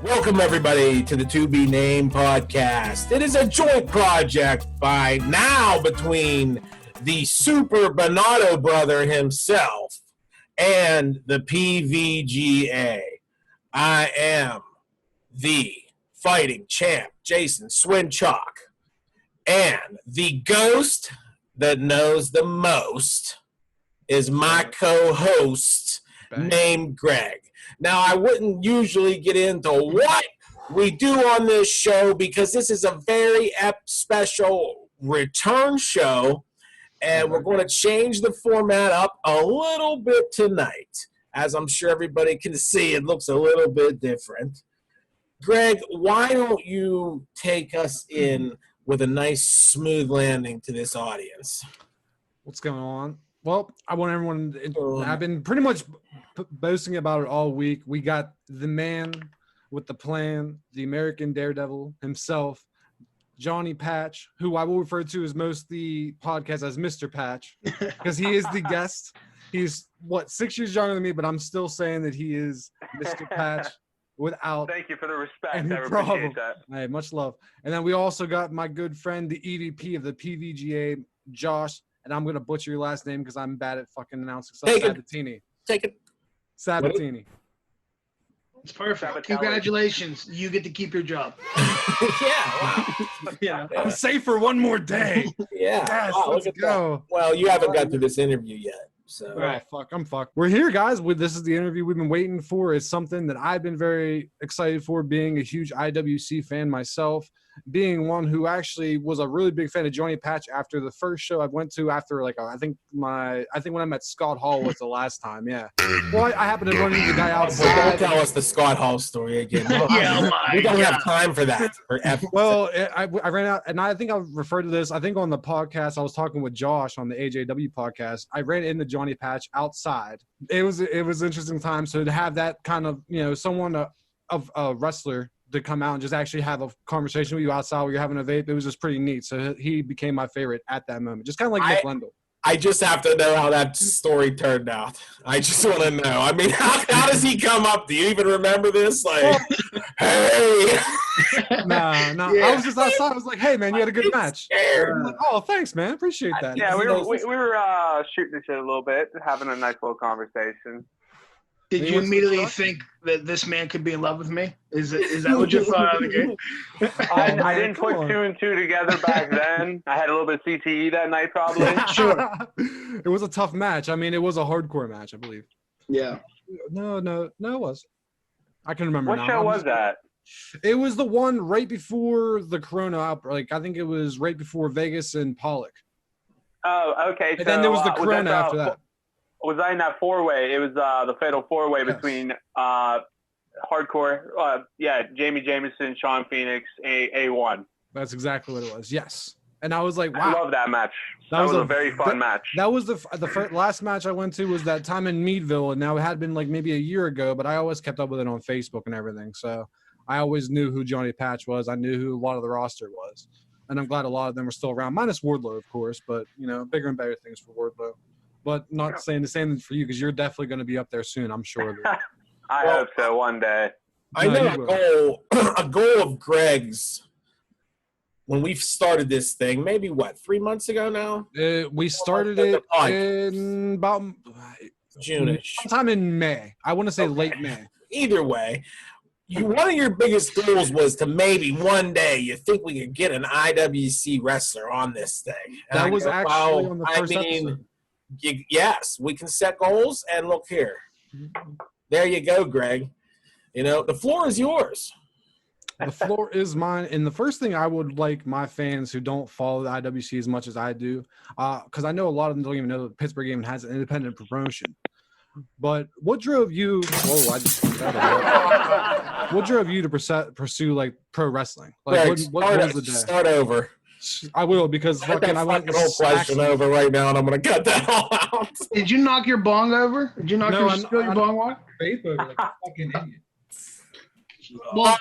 Welcome, everybody, to the To Be Named podcast. It is a joint project between the Super Bonato brother himself and the PVGA. I am the fighting champ, Jason Swinchock, and the ghost that knows the most is my co-host named Greg. Now, I wouldn't usually get into what we do on this show because this is a very special return show, and we're going to change the format up a little bit tonight. As I'm sure everybody can see, it looks a little bit different. Greg, why don't you take us in with a nice smooth landing to this audience? What's going on? Well, I want everyone – I've been pretty much boasting about it all week. We got the man with the plan, the American Daredevil himself, Johnny Patch, who I will refer to as most the podcast as Mr. Patch because he is the guest. He's, 6 years younger than me, but I'm still saying that he is Mr. Patch without – Thank you for the respect. I appreciate that. Hey, much love. And then we also got my good friend, the EVP of the PVGA, Josh. And I'm going to butcher your last name because I'm bad at fucking announcing stuff. Sabatini. Take it. Sabatini. It's perfect. Sabatini. Congratulations. You get to keep your job. Wow. Yeah. I'm safe for one more day. Yeah. Yes, let's go. Well, you haven't got through this interview yet. So. Right. I'm fucked. We're here, guys. This is the interview we've been waiting for. It's something that I've been very excited for, being a huge IWC fan myself, being one who actually was a really big fan of Johnny Patch after the first show I went to after I think when I met Scott Hall was the last time. Yeah. Well, I happened to run into the guy outside. Don't tell us the Scott Hall story again. We don't have time for that. Well, I ran out, and I think I referred to this. I think on the podcast I was talking with Josh on the AJW podcast. I ran into Johnny Patch outside. It was an interesting time. So to have that kind of someone of a wrestler to come out and just actually have a conversation with you outside while you're having a vape, it was just pretty neat. So he became my favorite at that moment, just kind of like Nick Lendl. I just have to know how that story turned out. I just want to know. I mean, how does he come up? Do you even remember this? Hey. No. Yeah. I was just outside. I was like, hey, man, you had a good match. Like, oh, thanks, man. Appreciate that. Yeah, we were shooting the shit a little bit, having a nice little conversation. Did you immediately think that this man could be in love with me? Is that what you thought out of the game? I didn't put two and two together back then. I had a little bit of CTE that night, probably. Sure. It was a tough match. I mean, it was a hardcore match, I believe. Yeah. No, it was. I can remember now. What show was that? It was the one right before the Corona outbreak. I think it was right before Vegas and Pollock. Oh, okay. And then there was the Corona after that. Was I in that four-way? It was the fatal four-way between hardcore, Jamie Jameson, Sean Phoenix, A1. That's exactly what it was. Yes. And I was like, wow. I love that match. That was a very fun match. That was the last match I went to was that time in Meadville, and now it had been maybe a year ago, but I always kept up with it on Facebook and everything. So I always knew who Johnny Patch was. I knew who a lot of the roster was. And I'm glad a lot of them are still around, minus Wardlow, of course, but, bigger and better things for Wardlow. But not saying the same for you because you're definitely going to be up there soon, I'm sure. I hope so one day. I know a goal of Greg's when we started this thing, maybe 3 months ago now? We started it in about June-ish. Sometime in May. I want to say late May. Either way, one of your biggest goals was to maybe one day you think we could get an IWC wrestler on this thing. And that was actually on the first episode. Yes, we can set goals, and look here. There you go, Greg. The floor is yours. The floor is mine. And the first thing I would like my fans who don't follow the IWC as much as I do, because I know a lot of them don't even know that Pittsburgh even has an independent promotion. But what drove you? Whoa! I just what drove you to pursue pro wrestling? What was the day? Start over. I will because I went the whole question over right now, and I'm going to cut that all out. Did you knock your bong over? Did you spill your bong water? Facebook like a fucking idiot. Well,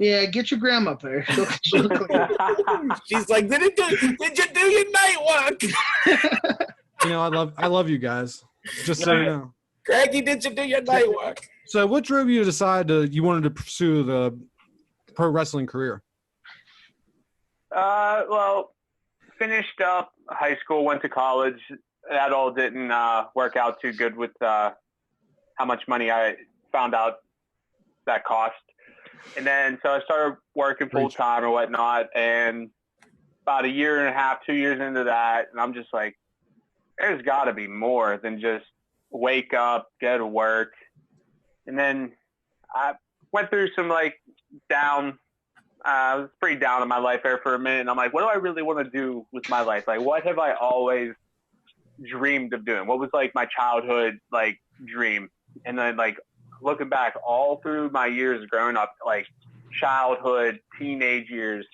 yeah, get your grandma up there. She's like, did you do your night work? know, I love you guys. Just so you know. Greggy, did you do your night work? So, what drove you to decide you wanted to pursue the pro wrestling career? Well, finished up high school, went to college. That all didn't work out too good with how much money I found out that cost. And then so I started working full time or whatnot. And about a year and a half, 2 years into that, and I'm just like, there's got to be more than just wake up, go to work. And then I went through some down. I was pretty down in my life there for a minute. And I'm like, what do I really want to do with my life? Like, what have I always dreamed of doing? What was my childhood dream? And then looking back all through my years growing up, childhood, teenage years,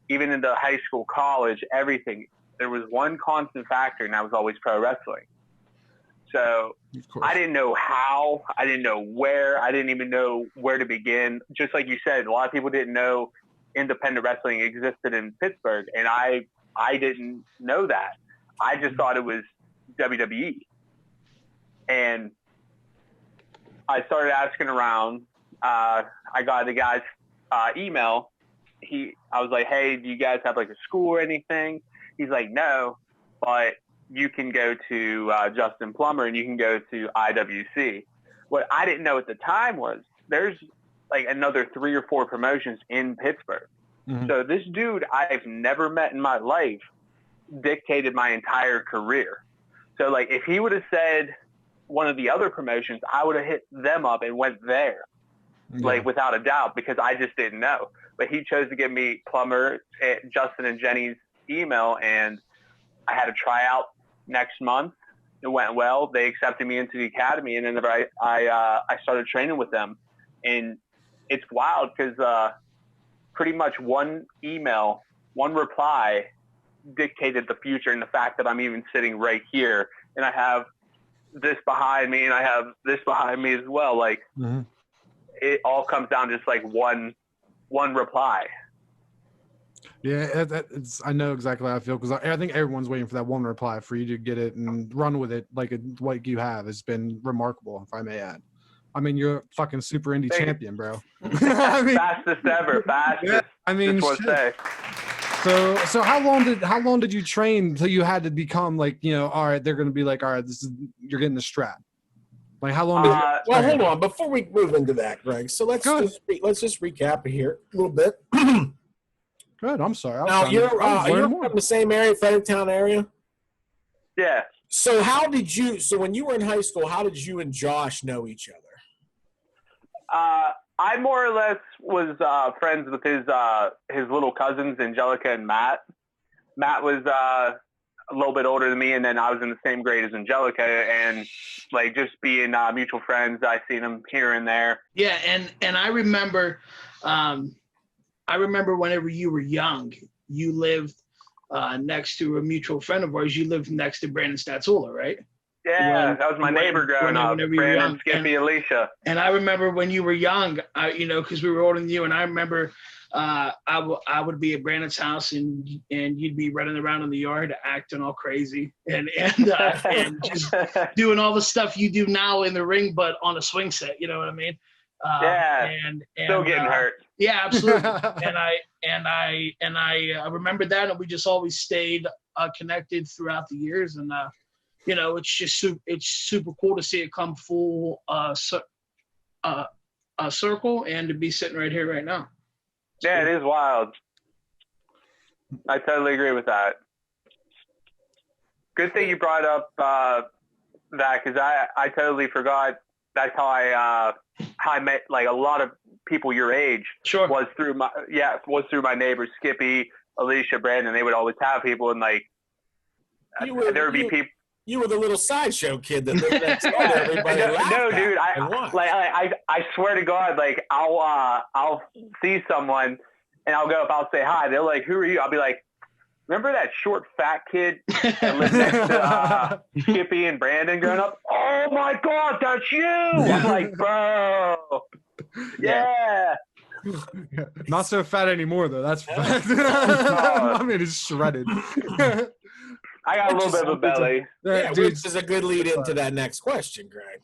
even into high school, college, everything, there was one constant factor, and that was always pro wrestling. So I didn't know how, I didn't know where, I didn't even know where to begin. Just like you said, a lot of people didn't know independent wrestling existed in Pittsburgh, and I didn't know that. I just thought it was WWE. And I started asking around. I got the guy's email. I was like, hey, do you guys have a school or anything? He's like, no, but you can go to Justin Plummer and you can go to IWC. What I didn't know at the time was there's another 3 or 4 promotions in Pittsburgh. Mm-hmm. So this dude I've never met in my life dictated my entire career. So if he would have said one of the other promotions, I would have hit them up and went there, without a doubt, because I just didn't know. But he chose to give me Plummer, Justin, and Jenny's email, and I had a tryout next month. It went well. They accepted me into the academy, and then I started training with them. And it's wild because pretty much one email, one reply dictated the future, and the fact that I'm even sitting right here, and I have this behind me, and I have this behind me as well. Mm-hmm. It all comes down to just one reply. Yeah, I know exactly how I feel, because I think everyone's waiting for that one reply for you to get it and run with it like you have. Has been remarkable, if I may add. I mean, you're a fucking super Indy champion, bro. Fastest ever, fastest. Yeah, I mean, say. So how long did you train until you had to become all right, they're gonna be all right, you're getting the strap. How long did you well, hold on, before we move into that, Greg. So let's just recap here a little bit. Good. I'm sorry. Now you're from the same area, Fredericktown area. Yeah. So when you were in high school, how did you and Josh know each other? I more or less was friends with his little cousins, Angelica and Matt. Matt was a little bit older than me, and then I was in the same grade as Angelica, and just being mutual friends, I seen him here and there. Yeah, and I remember whenever you were young, you lived next to a mutual friend of ours. You lived next to Brandon Stazzula, right? Yeah, that was my neighbor growing up. Brandon, Skippy, Alicia. And I remember when you were young, because we were older than you, and I remember I would be at Brandon's house, and you'd be running around in the yard acting all crazy and just doing all the stuff you do now in the ring, but on a swing set. You know what I mean? And still getting hurt. Yeah, absolutely. and I remember that, and we just always stayed connected throughout the years, and it's just it's super cool to see it come full circle, and to be sitting right here right now. Yeah, it is wild. I totally agree with that. Good thing you brought up that, because I totally forgot. That's how I met a lot of people your age. Sure. Was through my neighbors, Skippy, Alicia, Brandon. They would always have people, and there would be people. You were the little sideshow kid that lived next door to everybody. No, dude. I swear to God, I'll see someone and I'll go up, I'll say hi. They're like, "Who are you?" I'll be like, "Remember that short fat kid that lived next to Skippy and Brandon growing up? Oh my God, that's you!" I'm like, bro, yeah. Not so fat anymore, though. That's fat. I mean, it's shredded. I got a little bit of a belly. Yeah, dude, which is a good lead into that next question, Greg.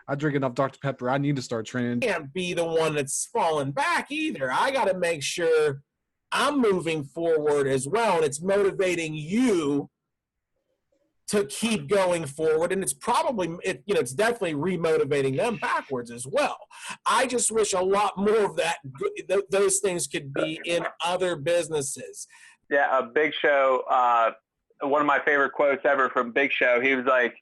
I drink enough Dr. Pepper. I need to start training. Can't be the one that's falling back either. I got to make sure I'm moving forward as well, and it's motivating you to keep going forward, and it's probably it's definitely remotivating them backwards as well. I just wish a lot more of that those things could be in other businesses. Yeah, a Big Show, one of my favorite quotes ever from Big Show, he was like,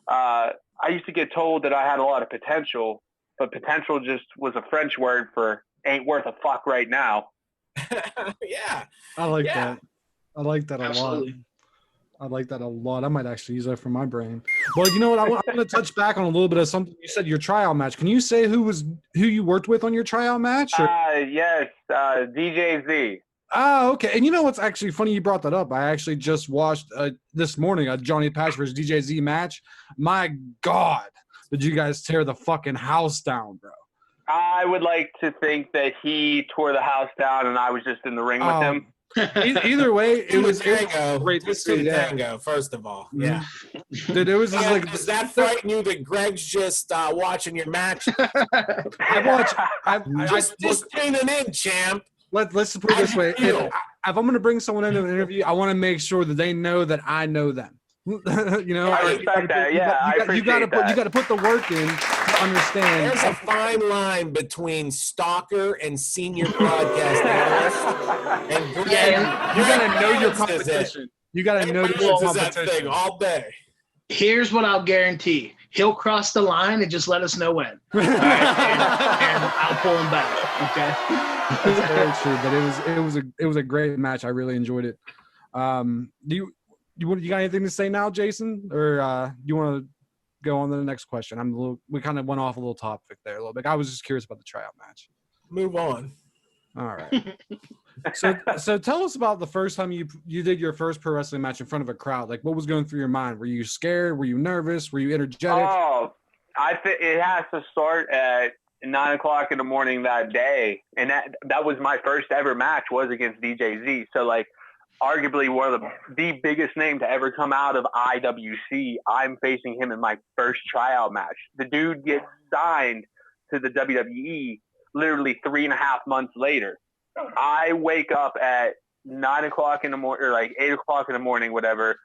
I used to get told that I had a lot of potential, but potential just was a French word for ain't worth a fuck right now. Yeah. I like that. I like that Absolutely. a lot. I like that a lot. I might actually use that for my brain. Well, you know what? I want to touch back on a little bit of something you said. Your tryout match. Can you say who you worked with on your tryout match? Yes, DJ Z. Oh, okay. And you know what's actually funny? You brought that up. I actually just watched this morning a Johnny Patch versus DJ Z match. My God, did you guys tear the fucking house down, bro? I would like to think that he tore the house down and I was just in the ring with him. Either way, it was tango. great to Just see. Yeah. tango, first of all. Yeah. Dude, it was just Yeah, like, does that frighten you that Greg's just watching your match? Just tuning in, champ. Let's put it this way. If I'm going to bring someone into an interview, I want to make sure that they know that I know them. You know, I respect that. Yeah, I appreciate that. You got to put the work in to understand. There's a fine line between stalker and senior broadcast analyst. And Greg, You got to know your competition. You got to know your competition. That thing all day. Here's what I'll guarantee: he'll cross the line and just let us know when, and I'll pull him back. Okay. That's very true, but it was a great match. I really enjoyed it. You got anything to say now, Jason, or you want to go on to the next question? We kind of went off a little topic there a little bit. I was just curious about the tryout match. Move on. All right. So tell us about the first time you did your first pro wrestling match in front of a crowd. Like, what was going through your mind? Were you scared? Were you nervous? Were you energetic? Oh, I think it has to start at 9 o'clock in the morning that day, and that was my first ever match was against DJ Z. So like, arguably one of the biggest name to ever come out of IWC. I'm facing him in my first tryout match. The dude gets signed to the WWE literally 3.5 months later. I wake up at 9 o'clock in the morning, or like 8 o'clock in the morning, whatever.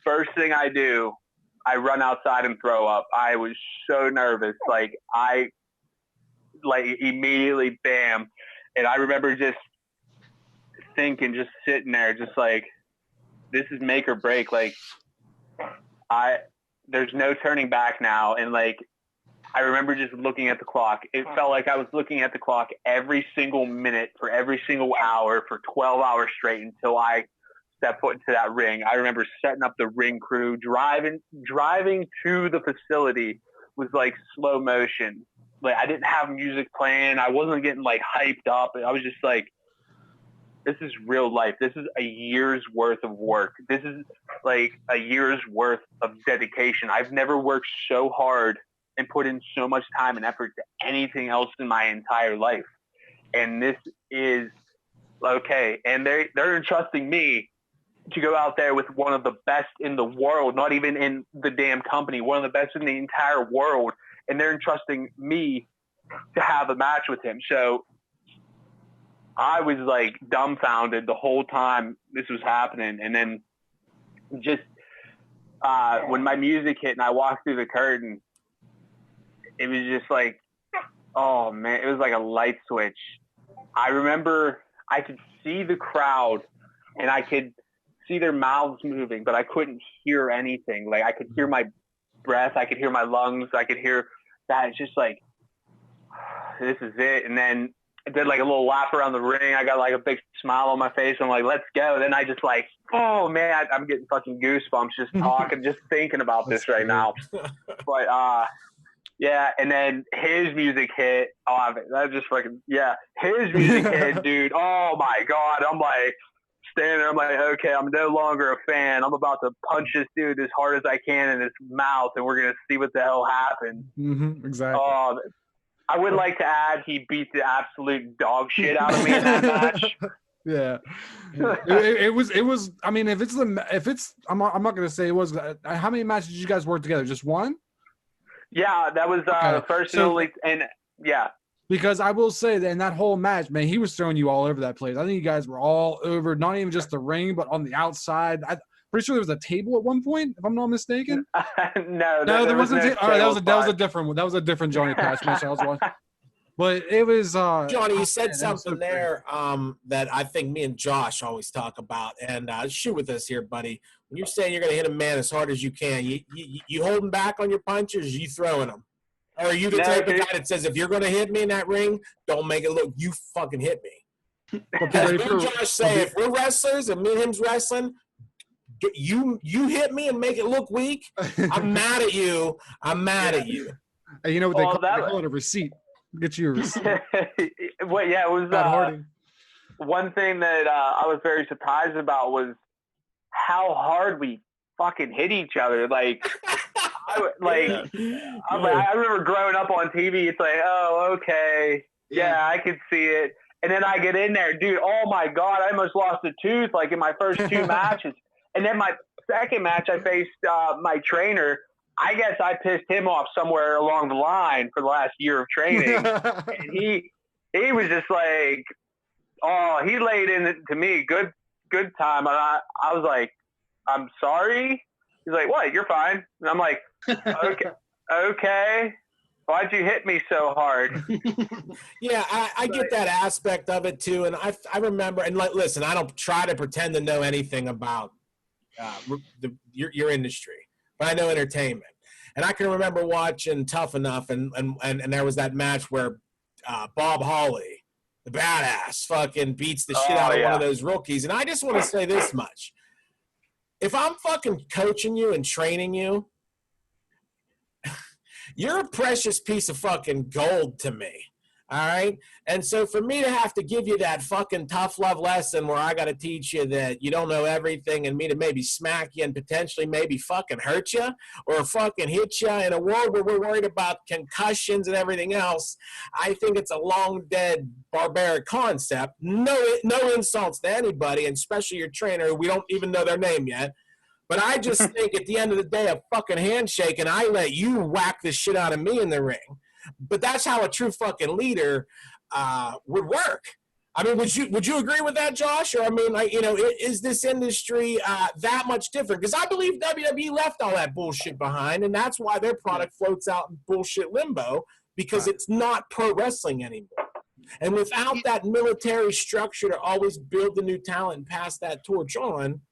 First thing I do, I run outside and throw up. I was so nervous. I immediately, bam. And I remember just thinking, just sitting there, just like, this is make or break. Like, there's no turning back now. And like, I remember just looking at the clock. It felt like I was looking at the clock every single minute for every single hour for 12 hours straight until I stepped foot into that ring. I remember setting up the ring crew, driving to the facility was like slow motion. Like, I didn't have music playing. I wasn't getting like hyped up. I was just like, this is real life. This is a year's worth of work. This is like a year's worth of dedication. I've never worked so hard and put in so much time and effort to anything else in my entire life. And this is okay. And they're entrusting me to go out there with one of the best in the world, not even in the damn company, one of the best in the entire world. And they're entrusting me to have a match with him. So I was like dumbfounded the whole time this was happening. And then just when my music hit and I walked through the curtain, it was just like, oh man, it was like a light switch. I remember I could see the crowd and I could see their mouths moving, but I couldn't hear anything. Like, I could hear my breath. I could hear my lungs. I could hear that. It's just like, this is it. And then I did like a little lap around the ring. I got like a big smile on my face. I'm like, let's go. Then I just like, oh man, I'm getting fucking goosebumps just talking, just thinking about this right now. But yeah, and then his music hit. Oh, that just fucking, yeah. His music hit, dude. Oh my God. I'm like standing there. I'm like, okay, I'm no longer a fan. I'm about to punch this dude as hard as I can in his mouth, and we're gonna see what the hell happens. Exactly. I would like to add he beat the absolute dog shit out of me in that match. Yeah, it was. I mean, if it's I'm not gonna say it was. How many matches did you guys work together? Just one? Yeah, that was Okay. the first and only, and yeah. Because I will say that in that whole match, man, he was throwing you all over that place. I think you guys were all over, not even just the ring, but on the outside. Pretty sure there was a table at one point, if I'm not mistaken. No, there wasn't. No All right, that was a different one. That was a different Johnny Patch match I was watching. But it was Johnny, you said man, something so there that I think me and Josh always talk about, and shoot with us here, buddy. When you're saying you're going to hit a man as hard as you can, you holding back on your punches, you throwing them, or are you the type of guy that says if you're going to hit me in that ring, don't make it look you fucking hit me? Because me and Josh say if we're wrestlers and me and him's wrestling, you hit me and make it look weak, I'm mad at you. I'm mad at you. And you know what they call it a receipt. Get you a receipt. Well, yeah, it was one thing that I was very surprised about was how hard we fucking hit each other. Like, I remember growing up on TV. It's like, oh, okay, yeah, I could see it. And then I get in there, dude. Oh my god, I almost lost a tooth. Like in my first 2 matches, and then my second match, I faced my trainer. I guess I pissed him off somewhere along the line for the last year of training. And he was just like, oh, he laid into me good time. And I was like, I'm sorry. He's like, what? You're fine. And I'm like, okay. Why'd you hit me so hard? Yeah, I get that aspect of it too. And I remember, and listen, I don't try to pretend to know anything about your industry. But I know entertainment. And I can remember watching Tough Enough, and there was that match where Bob Holly, the badass, fucking beats the shit out of one of those rookies. And I just want to say this much. If I'm fucking coaching you and training you, you're a precious piece of fucking gold to me. All right. And so for me to have to give you that fucking tough love lesson where I got to teach you that you don't know everything, and me to maybe smack you and potentially maybe fucking hurt you or fucking hit you in a world where we're worried about concussions and everything else, I think it's a long dead barbaric concept. No insults to anybody, and especially your trainer, who we don't even know their name yet. But I just think at the end of the day, a fucking handshake, and I let you whack the shit out of me in the ring. But that's how a true fucking leader would work. I mean, would you agree with that, Josh? Or I mean, like, is this industry that much different? Because I believe WWE left all that bullshit behind, and that's why their product floats out in bullshit limbo, because it's not pro wrestling anymore. And without that military structure to always build the new talent and pass that torch on,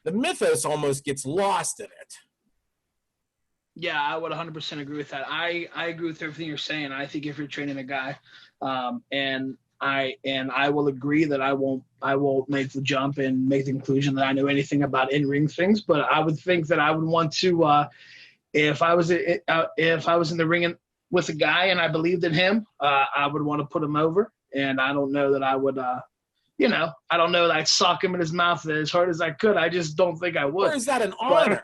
the mythos almost gets lost in it. Yeah, I would 100% agree with that. I agree with everything you're saying. I think if you're training a guy, and I will agree that I won't make the jump and make the conclusion that I know anything about in-ring things. But I would think that I would want to, if I was in the ring with a guy and I believed in him, I would want to put him over. And I don't know that I would. I don't know that I'd sock him in his mouth as hard as I could. I just don't think I would. Or is that an honor?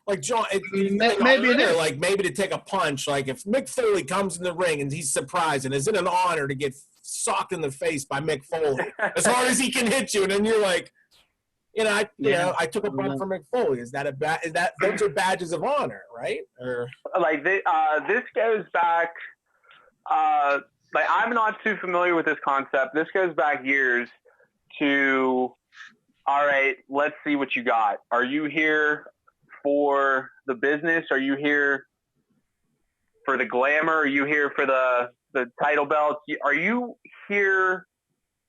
Like John, maybe it is. Like maybe to take a punch. Like if Mick Foley comes in the ring and he's surprised, and is it an honor to get socked in the face by Mick Foley as hard as he can hit you, and then you're like, I took a punch from Mick Foley. Is that those are badges of honor, right? Or like this goes back. Like I'm not too familiar with this concept. This goes back years to. All right, let's see what you got. Are you here for the business? Are you here for the glamour? Are you here for the title belts? Are you here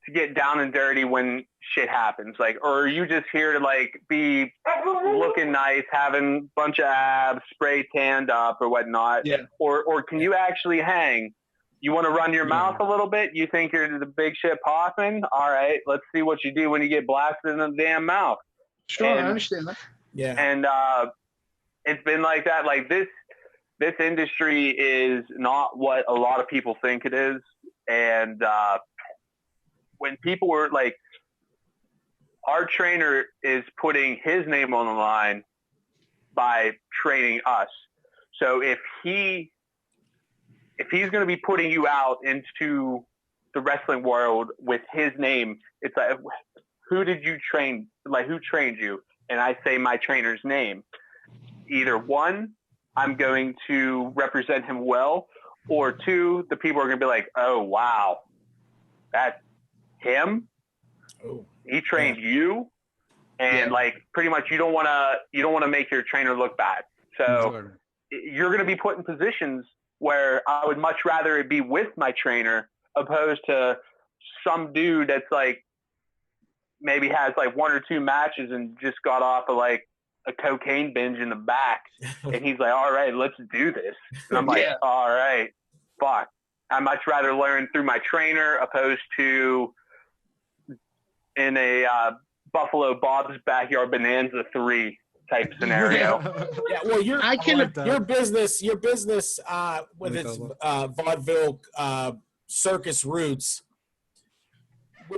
to get down and dirty when shit happens? Like, or are you just here to like be looking nice, having a bunch of abs, spray tanned up or whatnot? Yeah. Or can you actually hang? You want to run your mouth a little bit? You think you're the big shit popping? All right, let's see what you do when you get blasted in the damn mouth. Sure, I understand that. Yeah. And it's been like that. Like this industry is not what a lot of people think it is. And when people were like, our trainer is putting his name on the line by training us. So if he's going to be putting you out into the wrestling world with his name. It's like, who did you train? Like, who trained you? And I say my trainer's name. Either one, I'm going to represent him well, or two, the people are going to be like, oh, wow, that's him? Oh. He trained you? And like, pretty much you don't want to make your trainer look bad. So you're going to be put in positions where I would much rather it be with my trainer opposed to some dude that's like, maybe has like 1 or 2 matches and just got off of like a cocaine binge in the back. And he's like, all right, let's do this. And I'm like, all right, fuck. I'd much rather learn through my trainer opposed to in a Buffalo Bob's Backyard Bonanza 3 type scenario. Yeah, well, your business with its vaudeville circus roots,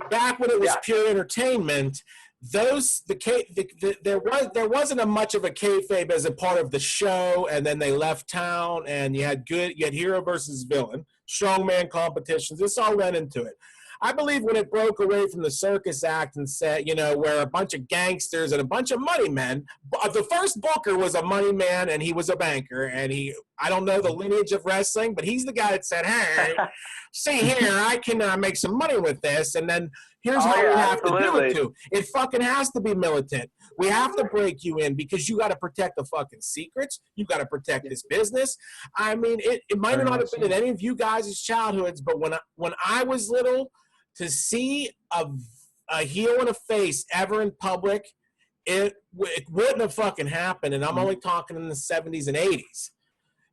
back when it was pure entertainment, there wasn't much of a kayfabe as a part of the show, and then they left town, and you had hero versus villain, strongman competitions. This all went into it. I believe when it broke away from the circus act and said, where a bunch of gangsters and a bunch of money men, the first booker was a money man and he was a banker, and I don't know the lineage of wrestling, but he's the guy that said, hey, see here, I can make some money with this, and then here's how we have to do it too. It fucking has to be militant. We have to break you in because you got to protect the fucking secrets. You got to protect this business. I mean, it might not have been in any of you guys' childhoods, but when I was little, to see a heel and a face ever in public, it wouldn't have fucking happened. And I'm only talking in the 70s and 80s,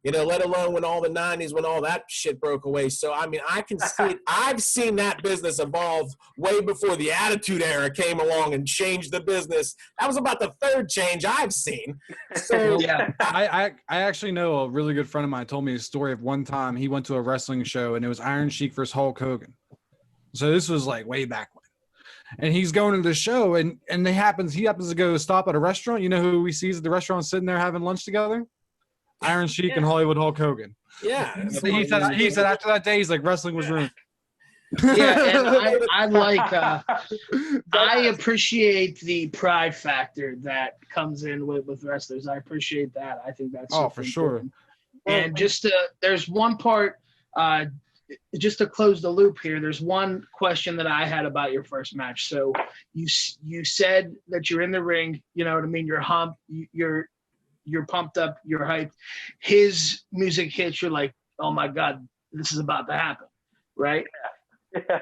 let alone when all the 90s, when all that shit broke away. So, I mean, I can see it. I've seen that business evolve way before the Attitude Era came along and changed the business. That was about the third change I've seen. So, I actually know a really good friend of mine told me a story of one time he went to a wrestling show and it was Iron Sheik versus Hulk Hogan. So this was like way back when, and he's going to the show, and he happens to go stop at a restaurant. You know who he sees at the restaurant sitting there having lunch together? Iron Sheik and Hollywood Hulk Hogan. Yeah. So he said after that day, he's like, wrestling was ruined. Yeah, and I like I appreciate the pride factor that comes in with wrestlers. I appreciate that. I think that's for sure. And there's one part. Just to close the loop here, there's one question that I had about your first match. So you said that you're in the ring, you know what I mean? You're pumped up, you're hyped. His music hits, you're like, oh my God, this is about to happen, right? Yeah.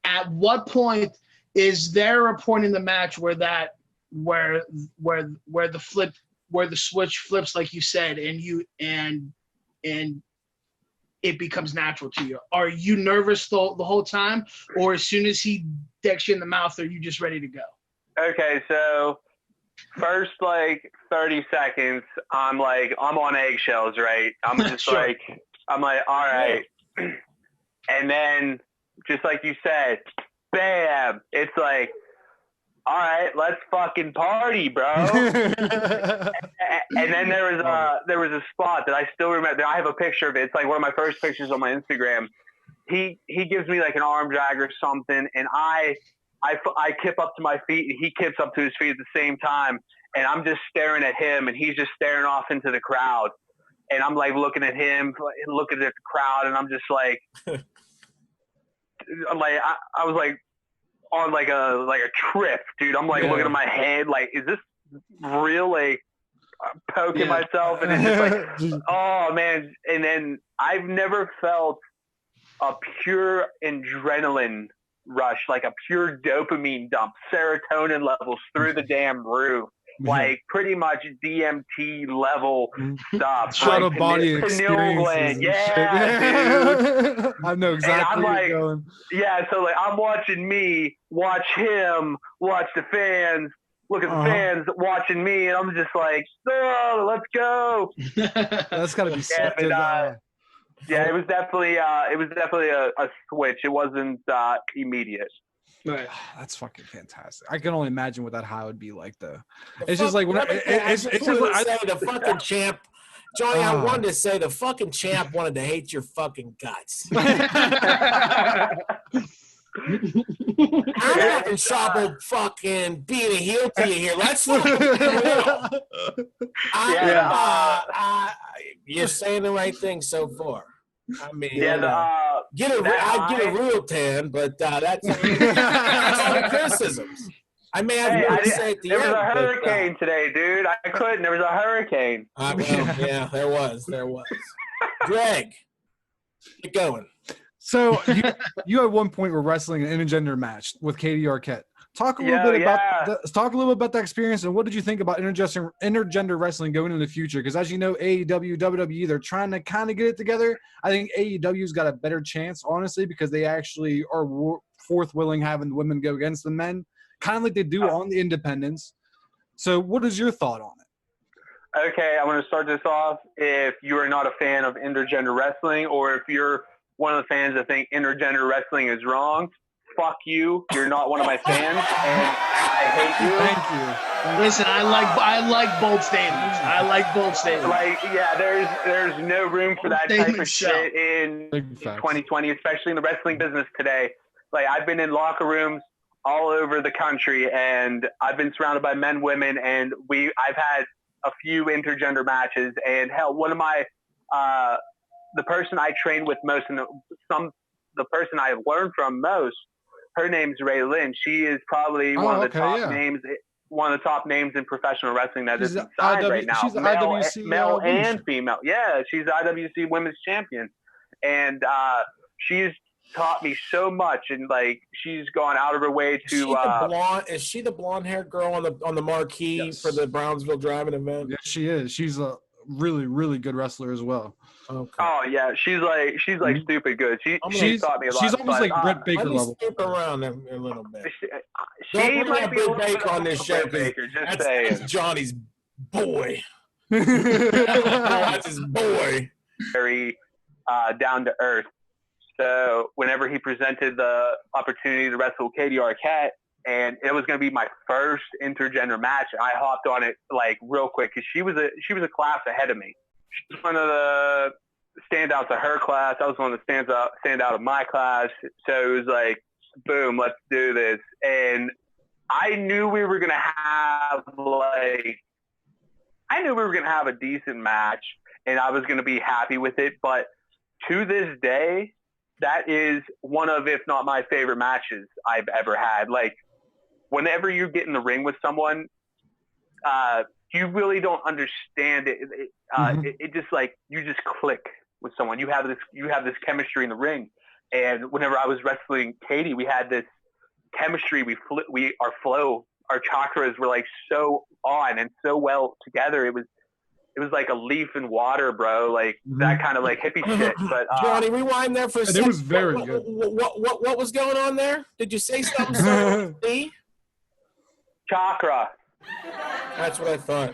At what point is there a point in the match where the switch flips, like you said, and it becomes natural to you? Are you nervous the whole time, or as soon as he decks you in the mouth, are you just ready to go? Okay, so first like 30 seconds, I'm on eggshells, right? I'm just Sure. I'm like, all right. And then just like you said, bam, it's like, all right, let's fucking party, bro. And then there was a spot that I still remember. I have a picture of it. It's like one of my first pictures on my Instagram. He gives me like an arm drag or something, and I kip up to my feet, and he kips up to his feet at the same time, and I'm just staring at him, and he's just staring off into the crowd, and I'm like looking at him, looking at the crowd, and I'm just like, I was like on like a trip, dude. I'm like looking at my head, like, is this real? Like, I'm poking myself, and it's just like, oh man. And then I've never felt a pure adrenaline rush, like a pure dopamine dump, serotonin levels through the damn roof. Like pretty much DMT level stuff. Shut like up, body experiences. Yeah, dude. I know exactly where you're going. Yeah, so like I'm watching me watch him, watch the fans, look at the fans watching me, and I'm just like, oh, let's go. That's gotta be sick. Yeah, it was definitely a switch. It wasn't immediate. Right. That's fucking fantastic. I can only imagine what that high would be like, though. It's just like when the fucking champ Johnny, I wanted to say the fucking champ wanted to hate your fucking guts. I'm having trouble fucking being a heel to you here. Let's you're saying the right thing so far. I mean, I'd get a real tan, but that's all the criticisms. I may have to say at the end. There was a hurricane today, dude. I couldn't. There was a hurricane. Yeah, there was. Greg, get going. So you at one point were wrestling an intergender match with Katie Arquette. Talk a little bit about that experience, and what did you think about intergender wrestling going into the future? Because as you know, AEW, WWE, they're trying to kind of get it together. I think AEW's got a better chance, honestly, because they actually are willing having the women go against the men, kind of like they do on the independents. So what is your thought on it? Okay, I want to start this off. If you are not a fan of intergender wrestling, or if you're one of the fans that think intergender wrestling is wrong, fuck you. You're not one of my fans, and I hate you. Thank you. Listen, I like bold statements. There's no room for that type of shit in 2020, especially in the wrestling business today. Like, I've been in locker rooms all over the country, and I've been surrounded by men, women, and I've had a few intergender matches, and hell, one of my the person I train with most, and the person I've learned from most, her name's Ray Lynn. She is probably one of the top names in professional wrestling that is inside right now. She's male and female. Yeah, she's the IWC Women's Champion, and she's taught me so much, and like she's gone out of her way to. Is she the blonde-haired girl on the marquee for the Brownsville Driving event? Yeah, she is. She's a really, really good wrestler as well. Okay. Oh yeah, she's like stupid good. She's taught me a lot. She's almost like Britt Baker level. Let me skip around a little bit. She might be Britt Baker on this show because that's Johnny's boy. That's his boy. Very down to earth. So whenever he presented the opportunity to wrestle Katie Arquette, and it was going to be my first intergender match, I hopped on it like real quick because she was a class ahead of me. She was one of the standouts of her class. I was one of the standout of my class. So it was like, boom, let's do this. And I knew we were going to have a decent match, and I was going to be happy with it. But to this day, that is one of, if not my favorite matches I've ever had. Like, whenever you get in the ring with someone, you really don't understand it. It just like you just click with someone. You have this chemistry in the ring. And whenever I was wrestling Katie, we had this chemistry. Our chakras were like so on and so well together. It was like a leaf in water, bro. Like that kind of like hippie shit. But Johnny, rewind there for a second. It was very good. What was going on there? Did you say something? Chakra. That's what I thought.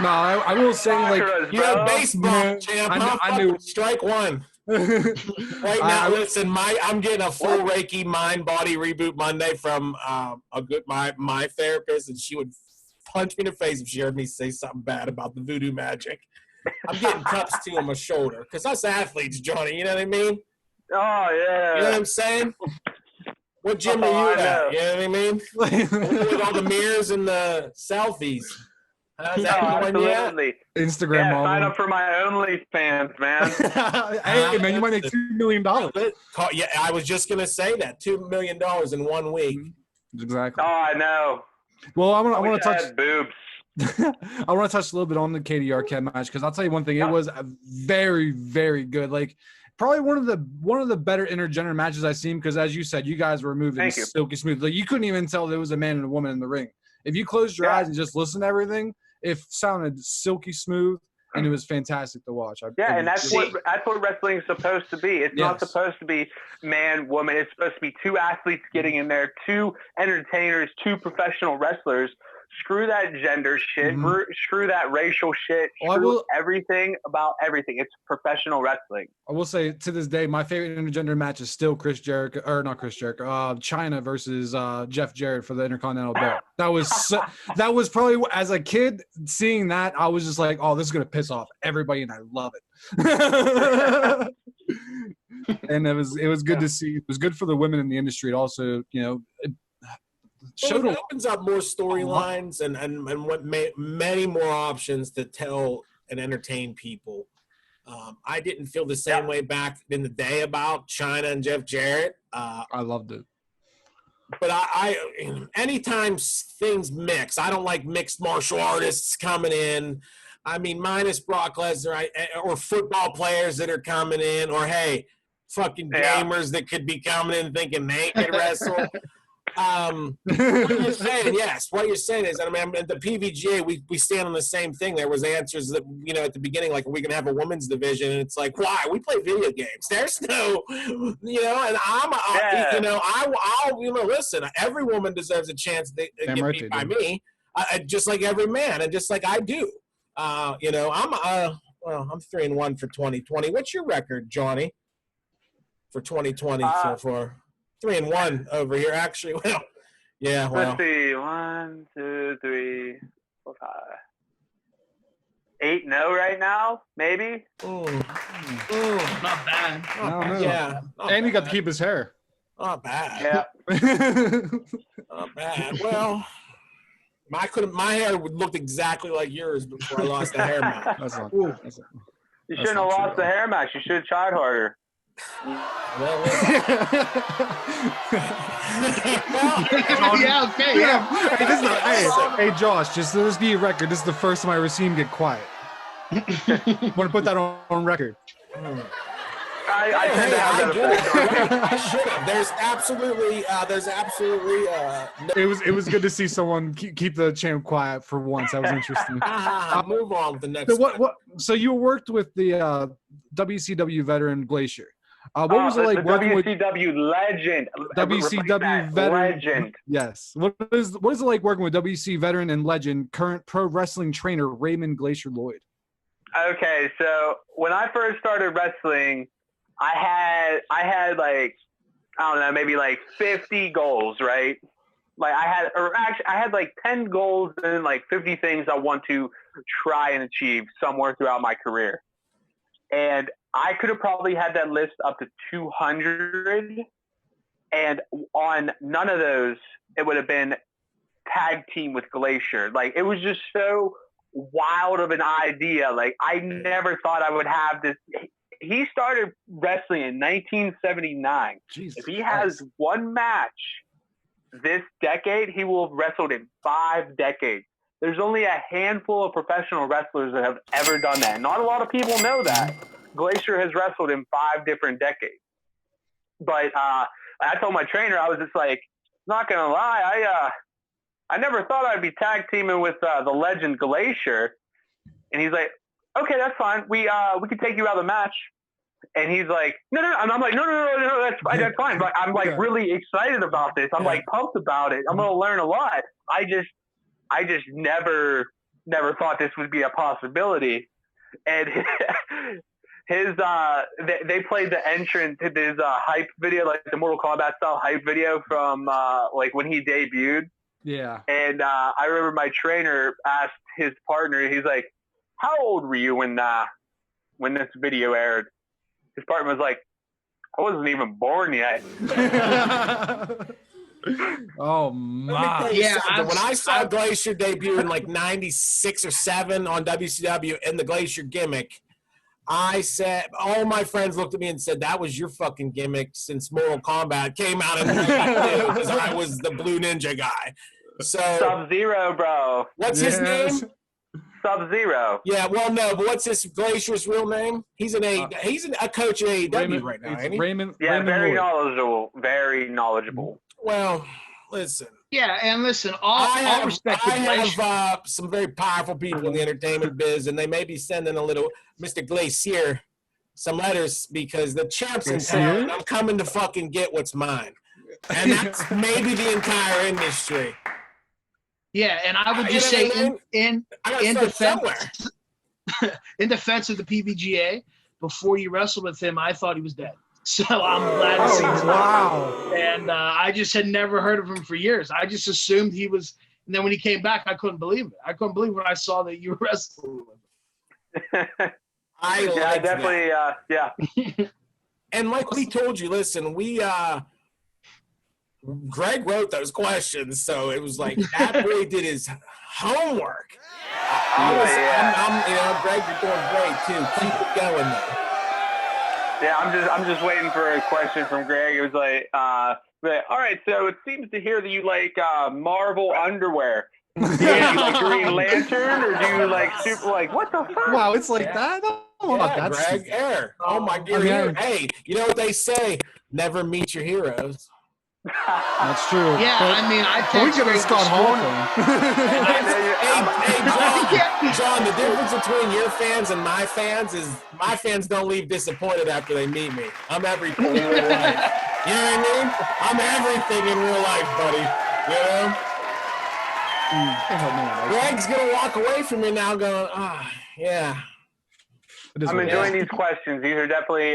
No, I will say, like, you're a baseball champ. I knew. Strike one. Right now, listen, I'm getting a full Reiki mind body reboot Monday from my therapist, and she would punch me in the face if she heard me say something bad about the voodoo magic. I'm getting cups too on my shoulder because us athletes, Johnny, you know what I mean? Oh yeah. You know what I'm saying? What gym are you at? You know what I mean? With all the mirrors and the selfies. How's that going yet? Instagram model. Sign up for my OnlyFans, man. Hey, man, you might make $2 million. Yeah, I was just going to say that. $2 million in 1 week. Exactly. Oh, I know. Well, I want to touch boobs. I want to touch a little bit on the Katie Arquette match because I'll tell you one thing. It was a very, very good. Like, probably one of the better intergender matches I've seen because, as you said, you guys were moving silky smooth. Like, you couldn't even tell there was a man and a woman in the ring. If you closed your eyes and just listened to everything, it sounded silky smooth, and it was fantastic to watch. And that's what wrestling is supposed to be. It's not supposed to be man, woman. It's supposed to be two athletes getting in there, two entertainers, two professional wrestlers Screw that gender shit. Screw that racial shit. Screw everything about everything. It's professional wrestling. I will say, to this day, my favorite intergender match is still China versus Jeff Jarrett for the Intercontinental Belt. That was probably, as a kid, seeing that, I was just like, oh, this is going to piss off everybody, and I love it. And it was good to see. It was good for the women in the industry. It also, it opens up more storylines and what many more options to tell and entertain people. I didn't feel the same way back in the day about China and Jeff Jarrett. I loved it. But I anytime things mix, I don't like mixed martial artists coming in. I mean, minus Brock Lesnar or football players that are coming in, or hey, fucking gamers that could be coming in thinking they can wrestle. What you're saying is, I mean, at the PVGA, we stand on the same thing. There was answers that, at the beginning, like, are we going to have a women's division? And it's like, why? We play video games. There's no, and I'll listen, every woman deserves a chance to get beat by me, just like every man, and just like I do. I'm 3-1 for 2020. What's your record, Johnny, for 2020 so far? 3-1 over here, actually. Well, yeah. Well, let's see. 1, 2, 3, 4, 5. 8-0 right now, maybe. Not bad. Yeah. And he got to keep his hair. Not bad. Yeah. Not bad. Well, my hair would look exactly like yours before I lost the hair mask. You shouldn't have lost the hair mask. You should have tried harder. Hey, Josh, just let's be a record. This is the first time I ever seen him get quiet. Want to put that on record? I should have. There's absolutely. It was good to see someone keep the champ quiet for once. That was interesting. Move on with the next. So you worked with the WCW veteran Glacier. What was it like working with WCW legend? WCW veteran legend. Yes. What is it like working with WC veteran and legend, current pro wrestling trainer Raymond Glacier Lloyd? Okay, so when I first started wrestling, I had like, I don't know, maybe like 50 goals, right? Like I had like 10 goals and like 50 things I want to try and achieve somewhere throughout my career. And I could have probably had that list up to 200, and on none of those, it would have been tag team with Glacier. Like, it was just so wild of an idea. Like, I never thought I would have this. He started wrestling in 1979. Jesus if he has one match this decade, he will have wrestled in 5 decades. There's only a handful of professional wrestlers that have ever done that. Not a lot of people know that. Glacier has wrestled in 5 different decades. But I told my trainer, I was just like, not going to lie, I never thought I'd be tag teaming with the legend Glacier. And he's like, okay, that's fine. We can take you out of the match. And he's like, no. And I'm like, no, that's fine. But I'm like really excited about this. I'm like pumped about it. I'm going to learn a lot. I just never thought this would be a possibility. And they played the entrance to this hype video, like the Mortal Kombat style hype video from like when he debuted. Yeah. And I remember my trainer asked his partner, he's like, how old were you when this video aired? His partner was like, I wasn't even born yet. Oh my! Yeah, when I saw Glacier debut in like '96 or '7 on WCW in the Glacier gimmick, I said, all my friends looked at me and said, "That was your fucking gimmick since Mortal Kombat came out," because I was the Blue Ninja guy. So Sub-Zero, bro. What's his name? Sub-Zero. Yeah, well, no, but what's his Glacier's real name? He's a coach at AEW right now, ain't he? Raymond. Yeah, Raymond very Lloyd. knowledgeable. Very knowledgeable. Well, listen. Yeah, and listen, all respect to I Glacier. have some very powerful people in the entertainment biz, and they may be sending a little Mr. Glacier some letters because the champ's in town, and I'm coming to fucking get what's mine. And that's maybe the entire industry. Yeah, and I would just say in defense in defense of the PBGA, before you wrestled with him, I thought he was dead. So I'm glad to see him. Wow. And I just had never heard of him for years. I just assumed he was. And then when he came back, I couldn't believe it. I couldn't believe when I saw that you wrestled with him. I definitely. Yeah. And like we told you, listen, Greg wrote those questions, so it was like that boy did his homework. Greg, you're doing great too. Keep it going though. Yeah, I'm just waiting for a question from Greg. It was like, all right, so it seems to hear that you like Marvel underwear. Do you like Green Lantern, or do you like super? Like, what the fuck? Wow, it's like that. Greg, air. Oh my God! Hey, you know what they say? Never meet your heroes. That's true. Yeah, but, I mean, I we think could have Scott Hall thing. Hey, John, the difference between your fans and my fans is my fans don't leave disappointed after they meet me. I'm everything in real life. You know what I mean? I'm everything in real life, buddy. You know? Greg's going to walk away from me now going, yeah. I'm enjoying these questions. These are definitely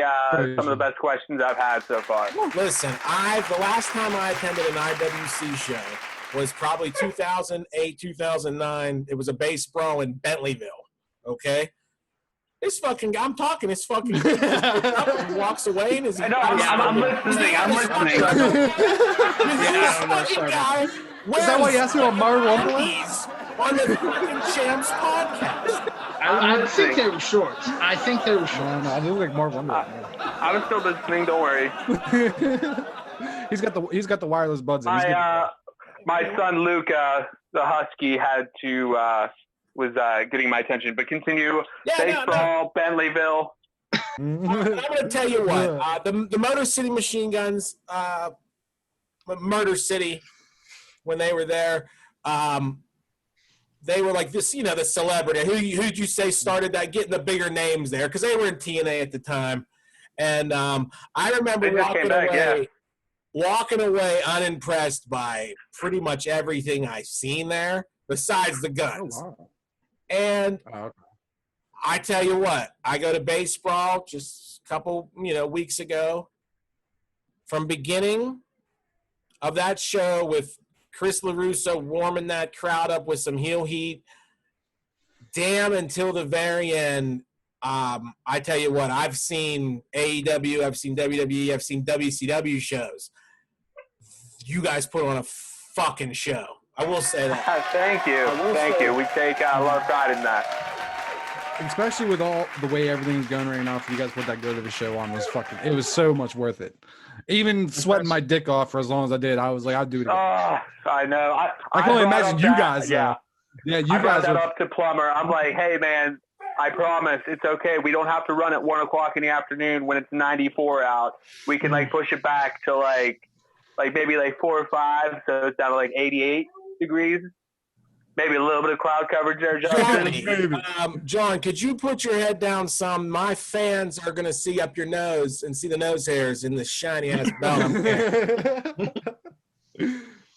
some of the best questions I've had so far. Listen, the last time I attended an IWC show was probably 2008, 2009. It was a bass brawl in Bentleyville, okay? This fucking guy, I'm talking, this fucking he walks away and is... I'm listening. Is that why you asked me about Mario Wonderland? On the fucking Champs podcast. I think they were shorts. No, I look like Mark Wonderland. I was still listening. Don't worry. He's got the wireless buds. My son Luca, the husky, was getting my attention. But continue. Baseball, Bentleyville. I'm going to tell you what. The Motor City Machine Guns, Murder City, when they were there. They were like this, the celebrity. Who'd you say started that, getting the bigger names there? Because they were in TNA at the time. And I remember walking away unimpressed by pretty much everything I've seen there, besides the guns. Oh, wow. And I tell you what, I go to Base Brawl just a couple, weeks ago. From beginning of that show with Chris LaRusso warming that crowd up with some heel heat. Damn, until the very end. I tell you what, I've seen AEW, I've seen WWE, I've seen WCW shows. You guys put on a fucking show. I will say that. Thank you. We take a lot of pride in that. Especially with all the way everything's going right now, for you guys put that go to the show on it was so much worth it. Even sweating my dick off for as long as I did, I was like, I'd do it again. I know. I can only imagine you guys. Yeah, you I brought guys that up to Plumber. I'm like, hey man, I promise it's okay. We don't have to run at 1:00 in the afternoon when it's 94 out. We can push it back to maybe 4 or 5, so it's down to 88 degrees. Maybe a little bit of cloud coverage there, Justin. John, could you put your head down some? My fans are going to see up your nose and see the nose hairs in this shiny-ass belt.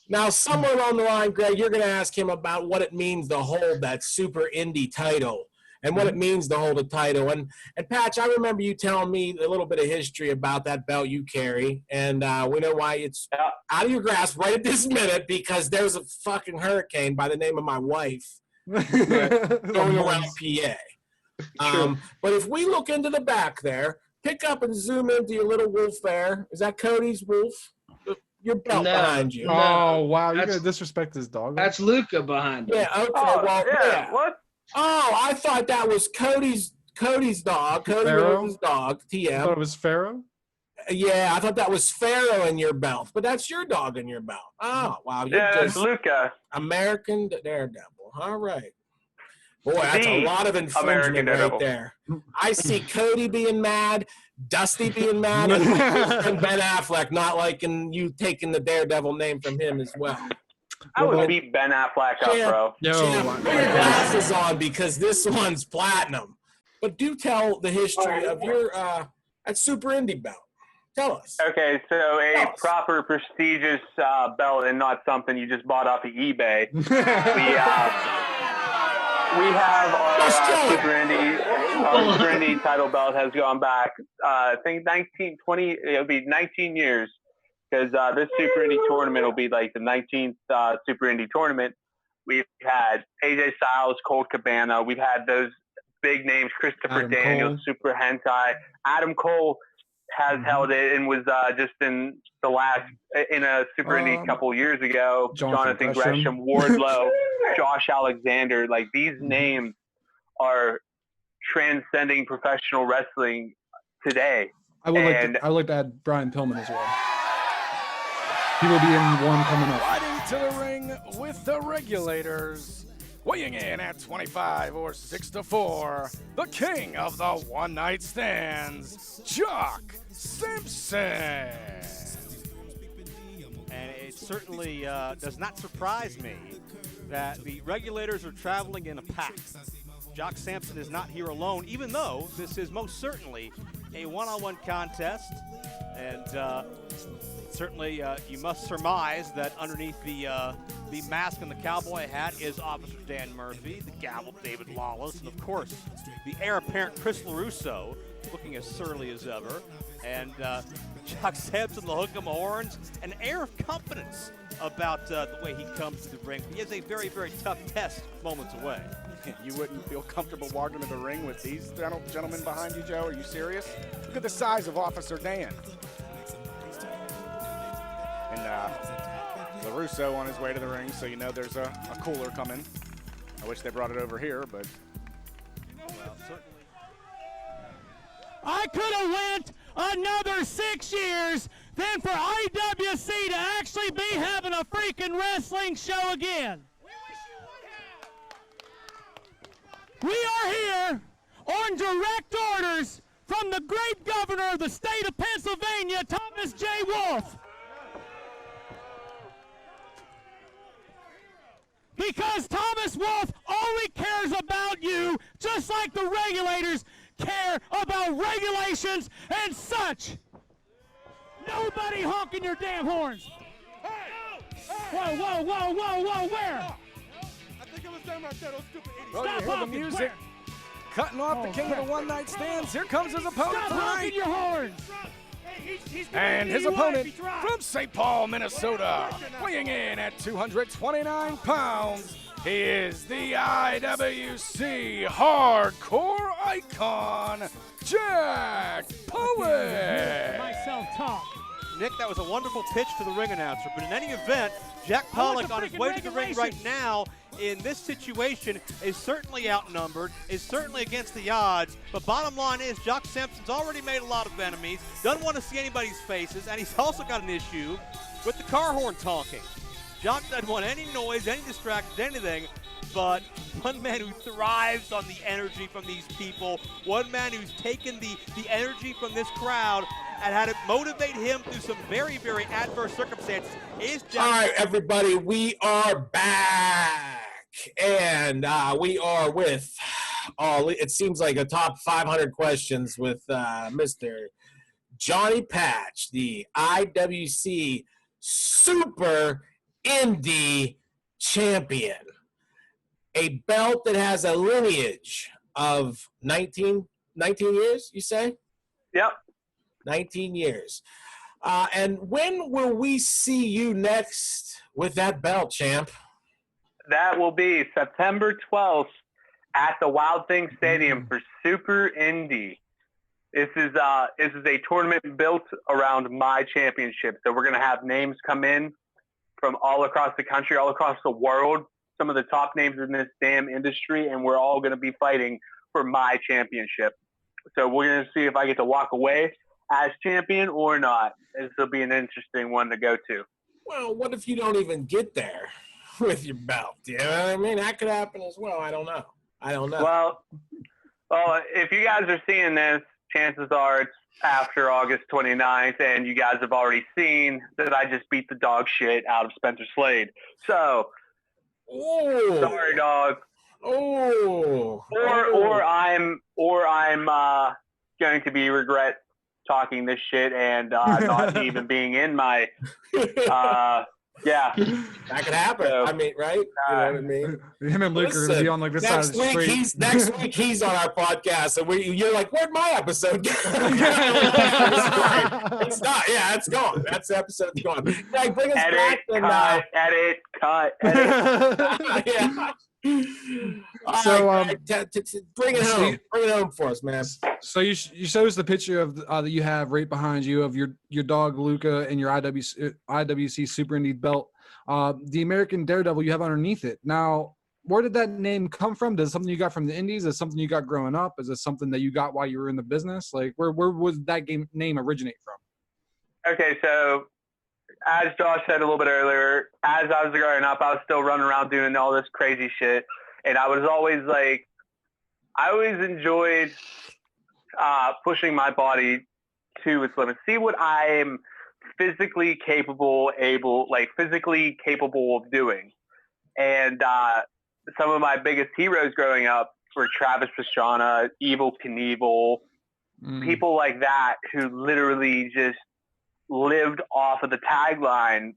Now, somewhere along the line, Greg, you're going to ask him about what it means to hold that Super Indy title and what it means to hold a title. And Patch, I remember you telling me a little bit of history about that belt you carry, and we know why it's out of your grasp right at this minute, because there's a fucking hurricane by the name of my wife going around PA. But if we look into the back there, pick up and zoom into your little wolf there. Is that Cody's wolf? Your belt behind you. Oh, wow. You're going to disrespect this dog? That's Luca behind him. Yeah, okay. What? Oh, I thought that was Cody's dog. Cody Rhodes' dog, TM. I thought it was Pharaoh? Yeah, I thought that was Pharaoh in your belt, but that's your dog in your belt. Oh, wow. It's Luca. American Daredevil. All right. Boy, that's a lot of infringement right there. I see Cody being mad, Dusty being mad, and Ben Affleck not liking you taking the Daredevil name from him as well. I would beat Ben Affleck up, bro. Put your glasses on, because this one's platinum. But do tell the history of your that Super Indy belt. Tell us. Okay, so a Tell us. proper prestigious belt and not something you just bought off of eBay. We have our Super Indy title belt has gone back. I think 1920. It'll be 19 years because this Super Indy tournament will be like the 19th Super Indy tournament. We've had AJ Styles, Colt Cabana. We've had those big names: Christopher Adam Daniels, Cole. Super Hentai. Adam Cole has held it and was just in a Super Indy a couple years ago. Jonathan Gresham, Wardlow, Josh Alexander. Like these names are transcending professional wrestling today. I would like to add Brian Pillman as well. He will be in one coming up. Riding to the ring with the Regulators, weighing in at 25 or 6'4", the king of the one-night stands, Jock Simpson. And it certainly does not surprise me that the Regulators are traveling in a pack. Jock Sampson is not here alone, even though this is most certainly a one-on-one contest. And certainly you must surmise that underneath the mask and the cowboy hat is Officer Dan Murphy, the gavel David Lawless, and of course the heir apparent Chris LaRusso, looking as surly as ever. And Jock Sampson, the hook 'em horns, an air of confidence about the way he comes to the ring. He has a very, very tough test moments away. You wouldn't feel comfortable walking to the ring with these gentlemen behind you, Joe? Are you serious? Look at the size of Officer Dan. And LaRusso on his way to the ring, so you know there's a cooler coming. I wish they brought it over here, but... Well, certainly. I could have went another 6 years than for IWC to actually be having a freaking wrestling show again. We are here on direct orders from the great governor of the state of Pennsylvania, Thomas J. Wolf. Because Thomas Wolf only cares about you, just like the Regulators care about regulations and such. Nobody honking your damn horns. Whoa, whoa, whoa, whoa, whoa, where? I think it was them right there, those stupid idiots. Well, you hear the honking, music. where? Cutting off the king of the one-night stands. Here comes his opponent Stop honking tonight. your horns. And his opponent from St. Paul, Minnesota, weighing in at 229 pounds, he is the IWC Hardcore Icon, Jack Pollock. Myself talk. Nick, that was a wonderful pitch to the ring announcer. But in any event, Jack Pollock on his way to the ring right now in this situation is certainly outnumbered, is certainly against the odds. But bottom line is, Jock Simpson's already made a lot of enemies, doesn't want to see anybody's faces, and he's also got an issue with the car horn honking. Jock doesn't want any noise, any distractions, anything. But one man who thrives on the energy from these people, one man who's taken the energy from this crowd and had it motivate him through some very, very adverse circumstances is Jack. All right, everybody, we are back. And we are with, it seems like a top 500 questions with Mr. Johnny Patch, the IWC Super Indy champion. A belt that has a lineage of 19 years, you say? Yep. 19 years. And when will we see you next with that belt, champ? That will be September 12th at the Wild Thing Stadium for Super Indy. This is a tournament built around my championship. So we're going to have names come in from all across the country, all across the world, some of the top names in this damn industry, and we're all going to be fighting for my championship. So we're going to see if I get to walk away as champion or not. This will be an interesting one to go to. Well, what if you don't even get there with your belt? You know what I mean? That could happen as well. I don't know. Well, if you guys are seeing this, chances are it's after August 29th, and you guys have already seen that I just beat the dog shit out of Spencer Slade. So, sorry, dog. Or I'm going to be regret talking this shit and not even being in my yeah. That could happen. So, I mean, right? You know what I mean? Him and Luke are gonna be on like this side of the street. Next week he's on our podcast, and you're like, "Where'd my episode go?" It's not. Yeah, it's gone. That's the episode's gone. Like, bring us back and cut. Yeah. So, right, bring it home. Bring it home for us, man. So you showed us the picture of that you have right behind you of your dog Luca and your IWC Super Indy belt. The American Daredevil you have underneath it. Now, where did that name come from? Is it something you got from the Indies? Is it something you got growing up? Is it something that you got while you were in the business? Like, where was that name originate from? Okay, so as Josh said a little bit earlier, as I was growing up, I was still running around doing all this crazy shit. And I was always like, I always enjoyed pushing my body to its limits. See what I am physically capable of doing. And some of my biggest heroes growing up were Travis Pastrana, Evel Knievel, people like that who literally just lived off of the tagline,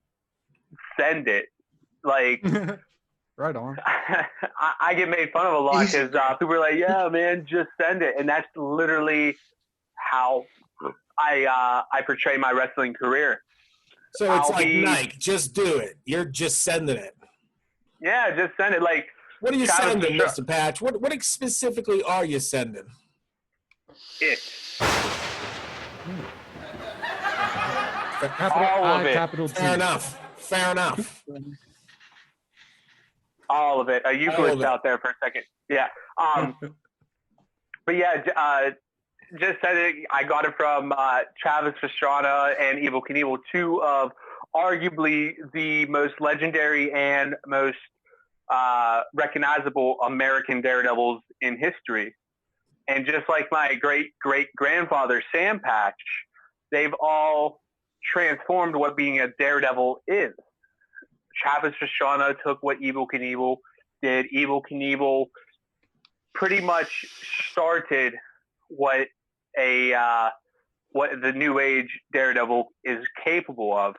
"Send it." Like, right on. I get made fun of a lot because people are like, "Yeah, man, just send it," and that's literally how I portray my wrestling career. So it's like Nike, just do it. You're just sending it. Yeah, just send it. Like, what are you sending, Mr. Patch? What specifically are you sending? It. Capital I, capital T. Fair enough. All of it. You glitched out there for a second. Yeah. But yeah, just said it. I got it from Travis Pastrana and Evel Knievel, two of arguably the most legendary and most recognizable American daredevils in history. And just like my great-great-grandfather, Sam Patch, they've all transformed what being a daredevil is. Travis Pastrana took what Evel Knievel did. Evel Knievel pretty much started what the new age daredevil is capable of.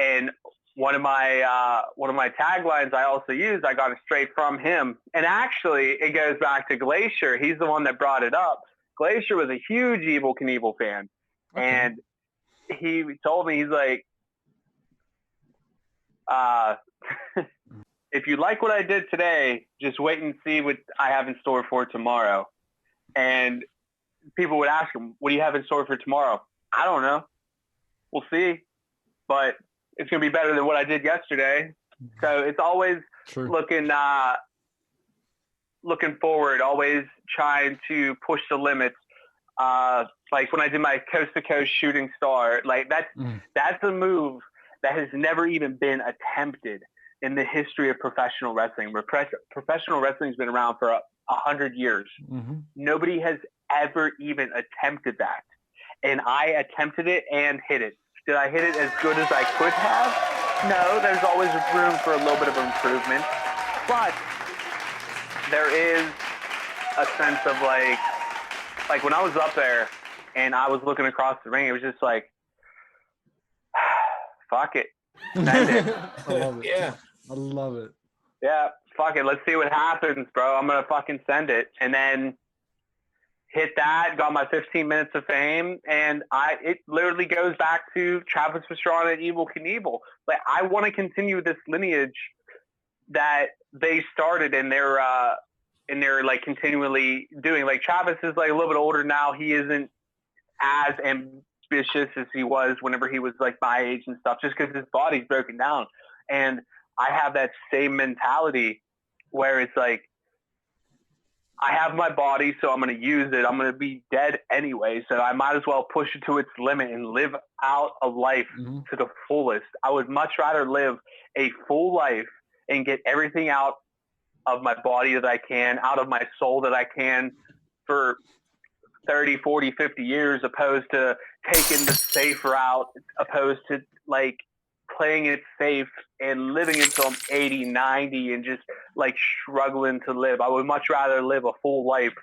And one of my taglines I also use, I got it straight from him. And actually, it goes back to Glacier. He's the one that brought it up. Glacier was a huge Evel Knievel fan. Okay. And he told me, he's like, if you like what I did today, just wait and see what I have in store for tomorrow. And people would ask him, what do you have in store for tomorrow? I don't know. We'll see. But it's going to be better than what I did yesterday. So it's always looking forward, always trying to push the limits. Like when I did my coast to coast shooting star, like that's a move that has never even been attempted in the history of professional wrestling. Professional wrestling has been around for 100 years. Mm-hmm. Nobody has ever even attempted that. And I attempted it and hit it. Did I hit it as good as I could have? No, there's always room for a little bit of improvement. But there is a sense of like when I was up there and I was looking across the ring, it was just like, fuck it. Send it. I love it. Yeah. I love it. Yeah, fuck it. Let's see what happens, bro. I'm going to fucking send it. And then hit that, got my 15 minutes of fame, and it literally goes back to Travis Pastrana and Evel Knievel. Like, I want to continue this lineage that they started and they're like continually doing. Like, Travis is like a little bit older now. He isn't as ambitious as he was whenever he was like my age and stuff, just because his body's broken down. And I have that same mentality where it's like, I have my body, so I'm going to use it. I'm going to be dead anyway, so I might as well push it to its limit and live out a life to the fullest. I would much rather live a full life and get everything out of my body that I can, out of my soul that I can for 30, 40, 50 years, opposed to taking the safe route, opposed to like playing it safe and living until I'm 80, 90 and just like struggling to live. I would much rather live a full life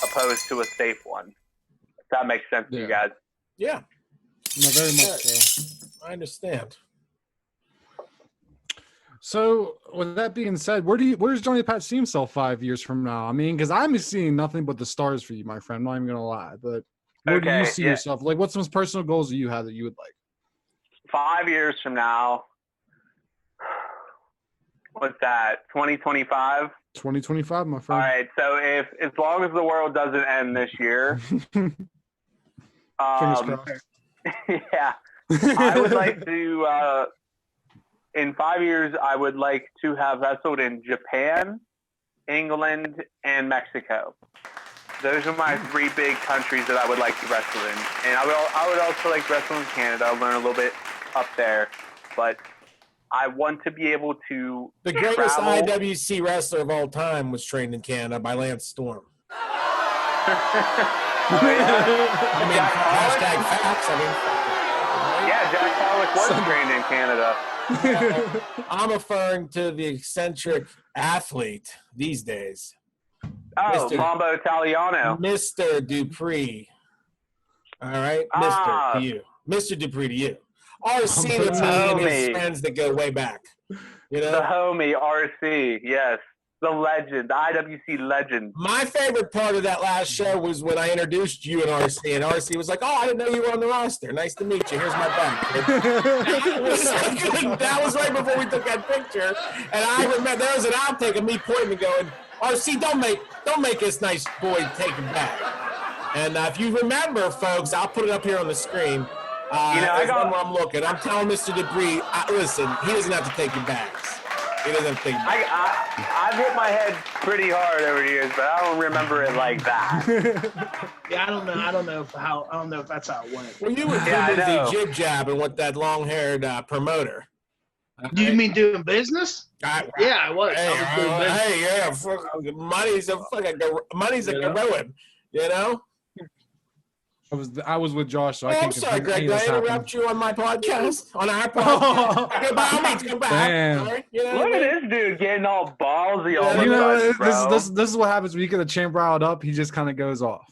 opposed to a safe one. that makes sense to you guys. Yeah. No, very much so. I understand. So, with that being said, where does Johnny Pat see himself 5 years from now? I mean, because I'm seeing nothing but the stars for you, my friend. I'm not even gonna lie, but where do you see yourself? Like, what's some personal goals that you have that you would like? 5 years from now, what's that? 2025. 2025, my All friend. right. So as long as the world doesn't end this year, Fingers crossed. yeah, I would like to. In 5 years, I would like to have wrestled in Japan, England, and Mexico. Those are my 3 big countries that I would like to wrestle in. And I would also like to wrestle in Canada, learn a little bit up there. But I want to be able to The greatest travel. IWC wrestler of all time was trained in Canada by Lance Storm. Oh, yeah. I mean, Jack Pollock? hashtag facts. I Yeah, Jack Pollock was trained in Canada. mean, I'm referring to the eccentric athlete these days, Oh, Mr. Mambo Italiano. Mr. Dupree. All right, Mr. to you, Mr. Dupree to you. RC to me and his friends that go way back. You know, The homie, RC, yes. The legend, the IWC legend. my favorite part of that last show was when I introduced you and RC, and RC was like, "Oh, I didn't know you were on the roster. Nice to meet you. Here's my bag." That was right before we took that picture, and I remember there was an outtake of me pointing and going, "RC, don't make this nice boy take him back." And if you remember, folks, I'll put it up here on the screen. I got where I'm looking. I'm telling Mr. Dupree, listen, he doesn't have to take your bags. He doesn't have to take your bags. I've hit my head pretty hard over the years, but I don't remember it like that. Yeah, I don't know if that's how it went. Well, you were busy jib jabbing with that long-haired promoter. Do you mean doing business? Yeah, I was. Hey, money's a ruin, you know? I was with Josh, so I I'm can't. sorry, Greg. Did I interrupt you on my podcast? On our podcast? Okay, by all means, come back. Damn. Sorry, you know Look at this dude getting all ballsy all You the know, time, this is what happens when you get the champ riled up. He just kind of goes off.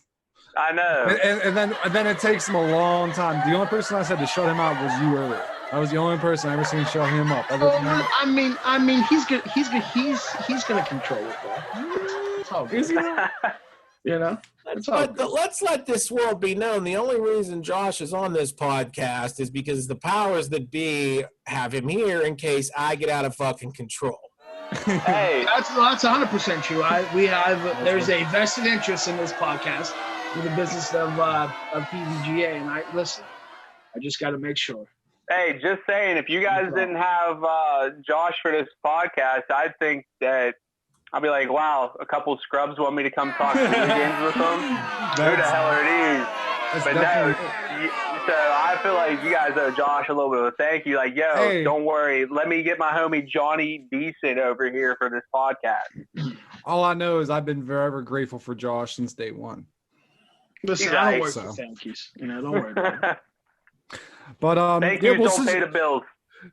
I know. And then it takes him a long time. The only person I said to shut him out was you earlier. I was the only person I ever seen shut him up. I mean, he's good. He's gonna control it, though. It's all good. You know. Let's let this world be known. The only reason Josh is on this podcast is because the powers that be have him here in case I get out of fucking control. Hey, that's 100% true. There's a vested interest in this podcast with the business of PVGA, and I just got to make sure. Hey, just saying, if you guys didn't have Josh for this podcast, I'd think that I'd be like, wow, a couple scrubs want me to come talk video games with them. Who the hell are these? But no, so I feel like you guys owe Josh a little bit of a thank you. Like, yo, don't worry. Let me get my homie Johnny Decent over here for this podcast. All I know is I've been forever grateful for Josh since day one. Listen, I don't work for thank yous. You know, don't worry about it. But thank you, don't pay the bills.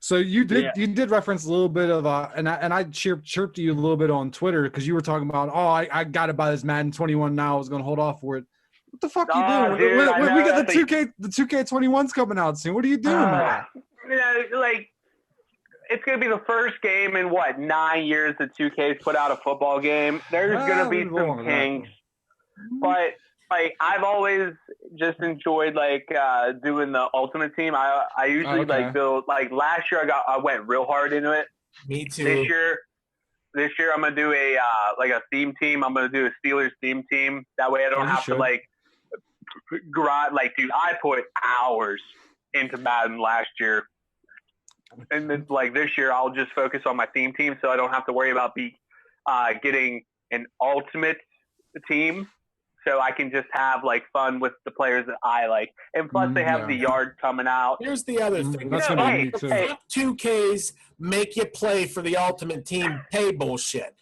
So you did reference a little bit of and I chirped you a little bit on Twitter because you were talking about I got to buy this Madden 21 now. I was going to hold off for it. What the fuck are you doing? Dude, we got the 2K21's coming out soon. What are you doing, man? You know, like it's going to be the first game in 9 years that 2K's put out a football game. There's going to be some kinks, but like I've always just enjoyed doing the Ultimate Team. I usually build last year I went real hard into it. Me too. This year I'm gonna do a theme team. I'm gonna do a Steelers theme team. That way I don't have to grind. Dude, I put hours into Madden last year, and then this year I'll just focus on my theme team, so I don't have to worry about getting an Ultimate Team. So I can just have fun with the players that I like, and plus they have the yard coming out. Here's the other thing: that's gonna be me too. 2Ks make you play for the Ultimate Team pay bullshit.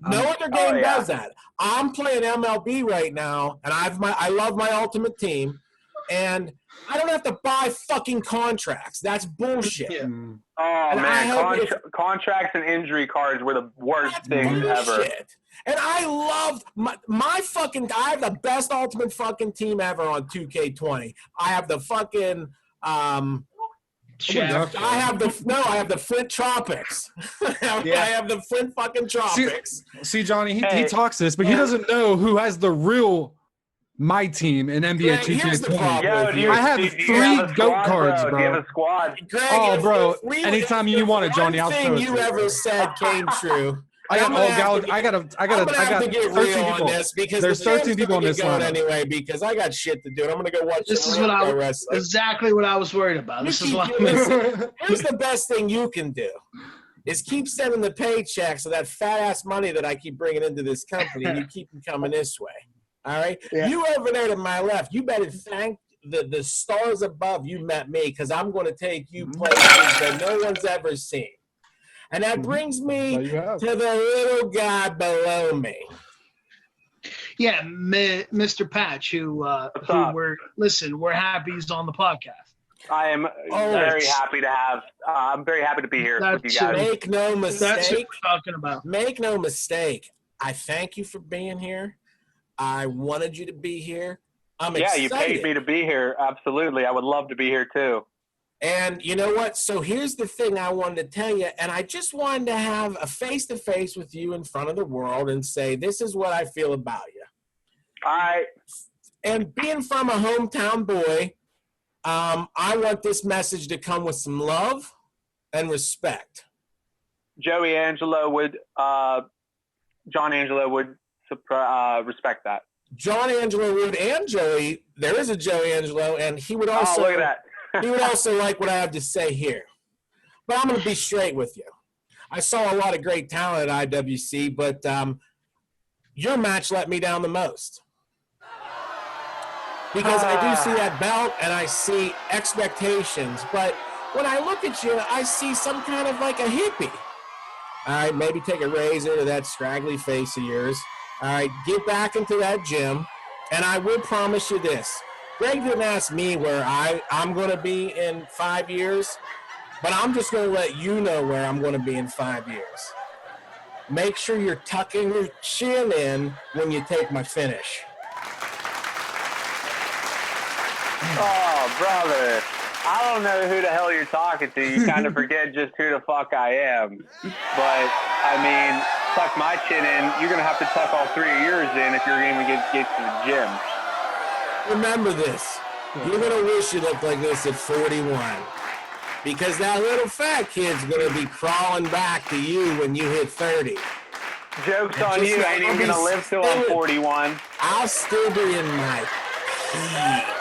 No other game does that. I'm playing MLB right now, and I love my Ultimate Team, and I don't have to buy fucking contracts. That's bullshit. Yeah. Oh, And I man. hope Contracts and injury cards were the worst things ever. Bullshit. And I loved my fucking. I have the best ultimate fucking team ever on 2K20. I have the fucking. Chef. I have the Flint Tropics. I have the Flint fucking Tropics. See, Johnny, he Hey. talks this, but he doesn't know who has the real my team in NBA Greg, here's the 2K20. problem. Yo, do you, I have do you 3 have a goat squad, cards, Do bro. you have a squad? Greg, Oh, if- bro, if we- anytime if you want it, Johnny, I'll one throw it thing to you you. ever said came true. I got I'm gonna all have gal. to I got I'm gonna have to get 13 real people. on this because There's the 13 game's people gonna in get this going lineup. anyway because I got shit to do. And I'm gonna go watch. This some is what I pro was wrestling. exactly what I was worried about. This is why. Listen, here's the best thing you can do is keep sending the paychecks of that fat ass money that I keep bringing into this company, and you keep them coming this way. All right, Yeah. you over there to my left, you better thank the stars above you met me because I'm going to take you places that no one's ever seen. And that brings me That's all you have. to the little guy below me. Yeah, Mr. Patch, who up? we're happy he's on the podcast. I am very happy to have. I'm very happy to be here with you That's guys. Make no That's what mistake. we're talking about. Make no mistake. I thank you for being here. I wanted you to be here. I'm Yeah, excited. you paid me to be here. Absolutely, I would love to be here too. And you know what? So here's the thing I wanted to tell you, and I just wanted to have a face-to-face with you in front of the world and say, this is what I feel about you. All right. And being from a hometown boy, I want this message to come with some love and respect. John Angelo would respect that. John Angelo would, and Joey, there is a Joey Angelo, and he would also, Oh, look at that. he would also like what I have to say here. But I'm going to be straight with you. I saw a lot of great talent at IWC, but your match let me down the most. Because I do see that belt and I see expectations, but when I look at you, I see some kind of like a hippie. All right, maybe take a razor to that scraggly face of yours. All right, get back into that gym, and I will promise you this. Greg didn't ask me where I'm going to be in 5 years, but I'm just going to let you know where I'm going to be in 5 years. Make sure you're tucking your chin in when you take my finish. Oh, brother. I don't know who the hell you're talking to. You kind of forget just who the fuck I am. But, I mean, tuck my chin in. You're going to have to tuck all 3 of yours in if you're going to get to the gym. Remember this. You're going to wish you looked like this at 41. Because that little fat kid's going to be crawling back to you when you hit 30. Joke's on you. I ain't even going to live till I'm 41. I'll still be in my peak.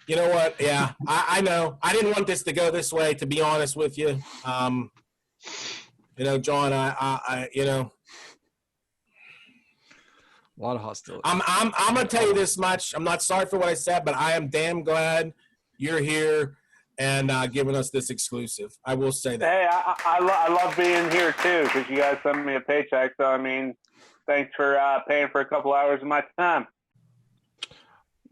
You know what? Yeah, I know. I didn't want this to go this way, to be honest with you. You know, John, I you know, A lot of hostility. I'm gonna tell you this much. I'm not sorry for what I said, but I am damn glad you're here and giving us this exclusive. I will say that. Hey, I love being here, too, because you guys sent me a paycheck. So, I mean, thanks for paying for a couple hours of my time.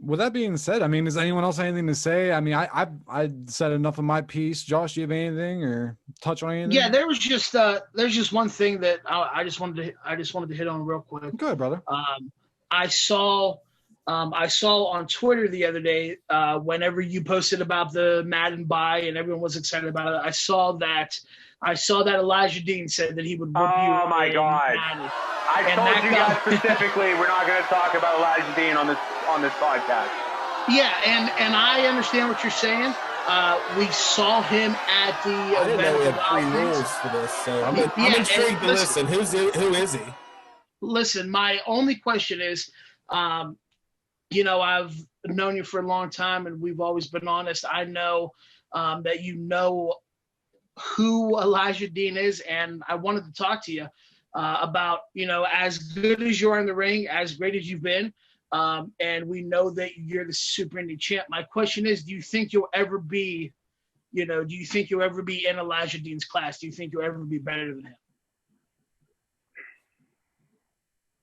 With that being said, I mean, does anyone else have anything to say? I mean, I said enough of my piece. Josh, do you have anything or touch on anything? Yeah, there's just one thing that I just wanted to hit on real quick. Go ahead, brother. I saw on Twitter the other day, whenever you posted about the Madden buy and everyone was excited about it, I saw that Elijah Dean said that he would whoop you. Oh my God! Madden. I told you guys specifically we're not going to talk about Elijah Dean on this podcast. Yeah, and I understand what you're saying. We saw him at the I didn't know we had three Dolphins. rules for this, so I'm Yeah, intrigued to listen. Who is he? Listen, my only question is, you know, I've known you for a long time, and we've always been honest. I know that you know who Elijah Dean is, and I wanted to talk to you about, you know, as good as you are in the ring, as great as you've been, and we know that you're the Super Indy champ. My question is, do you think you'll ever be in Elijah Dean's class? Do you think you'll ever be better than him?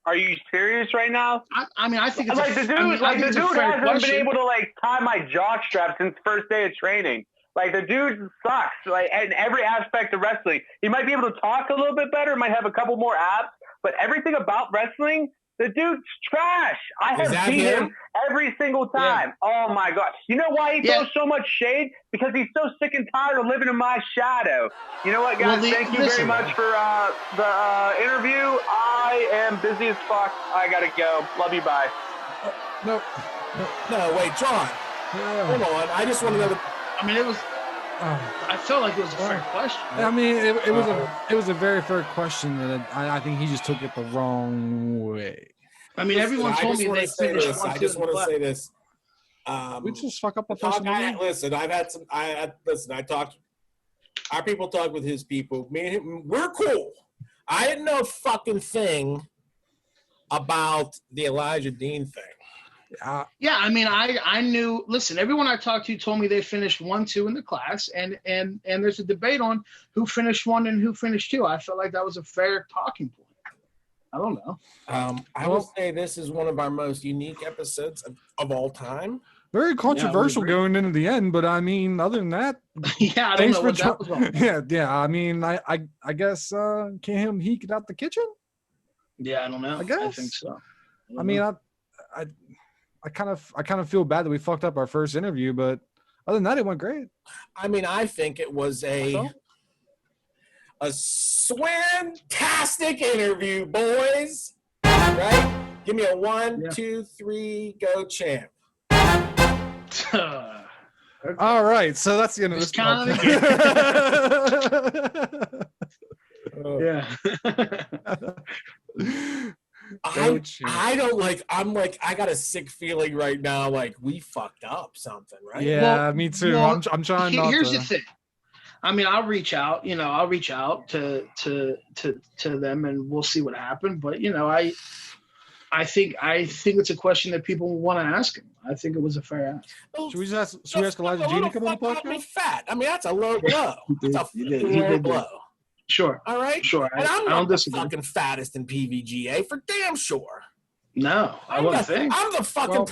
Are you serious right now? I mean, I think it's Like the dude, hasn't been able to like tie my jock strap since first day of training. Like the dude sucks. Like in every aspect of wrestling, he might be able to talk a little bit better, might have a couple more abs, but everything about wrestling, the dude's trash. I have beat him every single time. Yeah. Oh my god! You know why he throws so much shade? Because he's so sick and tired of living in my shadow. You know what, guys? Thank you very much for the interview. I am busy as fuck. I gotta go. Love you. Bye. No, wait, John. Hold on. I just want to know. I mean, it was. I felt like it was a fair question. I mean, it was a very fair question, and I think he just took it the wrong way. I mean, everyone told me they finished. I just want to say this. We just fuck up a person. Listen, I talked. Our people talk with his people. Me and him, we're cool. I didn't know a fucking thing about the Elijah Dean thing. Yeah, I mean, I knew. Listen, everyone I talked to told me they finished 1, 2 in the class, and there's a debate on who finished 1 and who finished 2. I felt like that was a fair talking point. I don't know. I will say this is one of our most unique episodes of all time. Very controversial going into the end, but I mean, other than that, yeah, I don't know what that was all. Yeah. I mean, I guess can he get out the kitchen? Yeah, I don't know. I guess. I think so. I mean, I kind of feel bad that we fucked up our first interview, but other than that, it went great. I mean, I think it was a swantastic interview, boys. Right? Give me a 1, 2, 3, go, champ. Okay. All right, so that's the end of this Yeah. I don't like. I got a sick feeling right now. Like we fucked up something, right? Yeah, me too. I'm trying not to. Here's the thing. I mean, I'll reach out. I'll reach out to them, and we'll see what happened. But I think it's a question that people want to ask him. I think it was a fair ask. Should we ask Elijah Dean to come on the podcast? Fat. I mean, that's a low blow. That's a low blow. Sure. All right. Sure. And I'm not the fucking fattest in PVGA for damn sure. No, I wouldn't think. I'm the fucking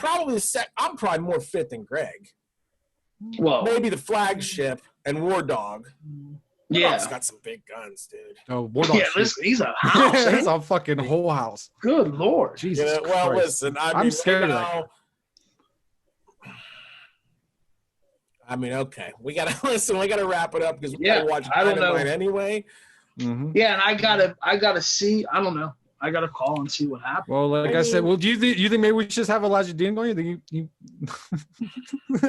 I'm probably more fit than Greg. Well, maybe the flagship and War Dog. Yeah, Dog's got some big guns, dude. Oh, War Dog. Yeah, listen, he's a house. He's a fucking whole house. Good Lord. Jesus Christ. Well, listen, I'm scared of that. I mean, okay, we gotta listen. We gotta wrap it up because we gotta watch Dynamite anyway. Mm-hmm. Yeah, and I gotta see. I don't know. I gotta call and see what happens. Well, like I said, do you think maybe we should just have Elijah Dean going? You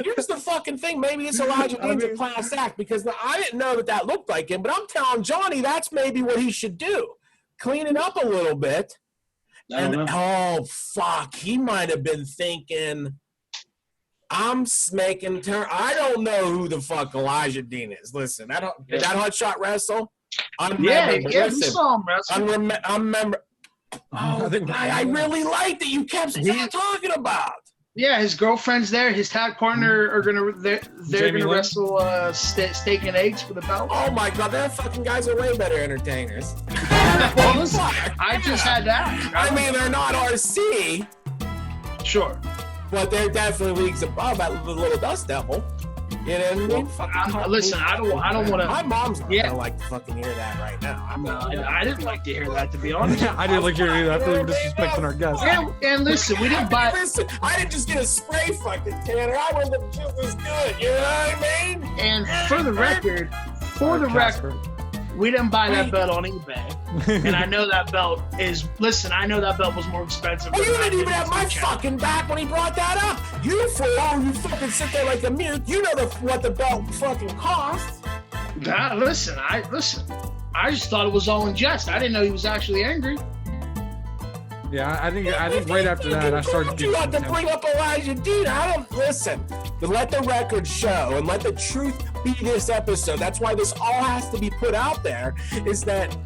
Here's the fucking thing. Maybe it's Elijah Dean's a class act because I didn't know that looked like him. But I'm telling Johnny that's maybe what he should do. Clean it up a little bit. Oh fuck, he might have been thinking. I'm making turn. I don't know who the fuck Elijah Dean is. Listen, did that hot shot wrestle? Yeah, we saw him wrestle. I remember. Oh, the guy I really liked that you kept talking about. Yeah, his girlfriend's there. His tag partner are they're gonna wrestle steak and eggs for the belt. Oh my god, that fucking guys are way better entertainers. I just had that. I mean, they're not RC. Sure. But they're definitely leagues above that little dust devil. You know what I mean? Listen, I don't want to. My mom's not gonna like to fucking hear that right now. I didn't like to hear that, to be honest. I didn't like to hear that. I feel like we're disrespecting our guests. And listen, we didn't buy. Listen, I didn't just get a spray fucking Tanner. I would look just as good. You know what I mean? And for the record, we didn't buy that belt on eBay. And I know that belt is. Listen, I know that belt was more expensive. Well, you didn't even have my fucking back when he brought that up. You fucking sit there like a mute. You know what the belt fucking costs. Listen. I just thought it was all in jest. I didn't know he was actually angry. Yeah, I think right after that I started. You want to bring up Elijah Dean? I don't listen. Let the record show and let the truth be this episode. That's why this all has to be put out there. Is that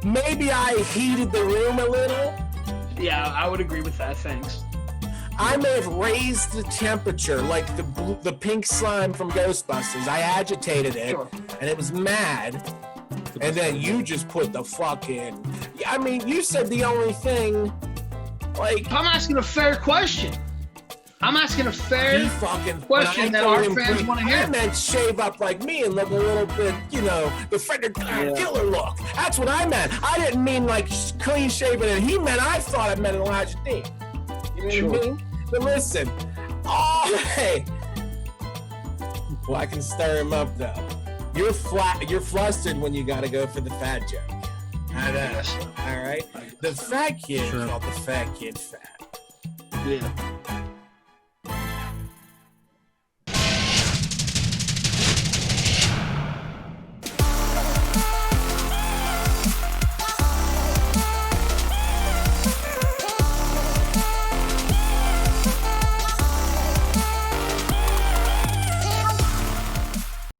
maybe I heated the room a little? Yeah, I would agree with that. Thanks. I may have raised the temperature like the pink slime from Ghostbusters. I agitated it, and it was mad. And then you just put the fucking I mean, you said the only thing, like. I'm asking a fair question. I'm asking a fair He fucking question that our fans want to hear. I meant shave up like me and look a little bit, you know, the Frederick Killer look. That's what I meant. I didn't mean like clean shaven, and he meant I thought I meant Elijah Dean. You know what I mean? But listen, hey, well, I can stir him up though. You're flustered when you got to go for the fat joke. I know. All right. The fat kid called the fat kid fat. Yeah.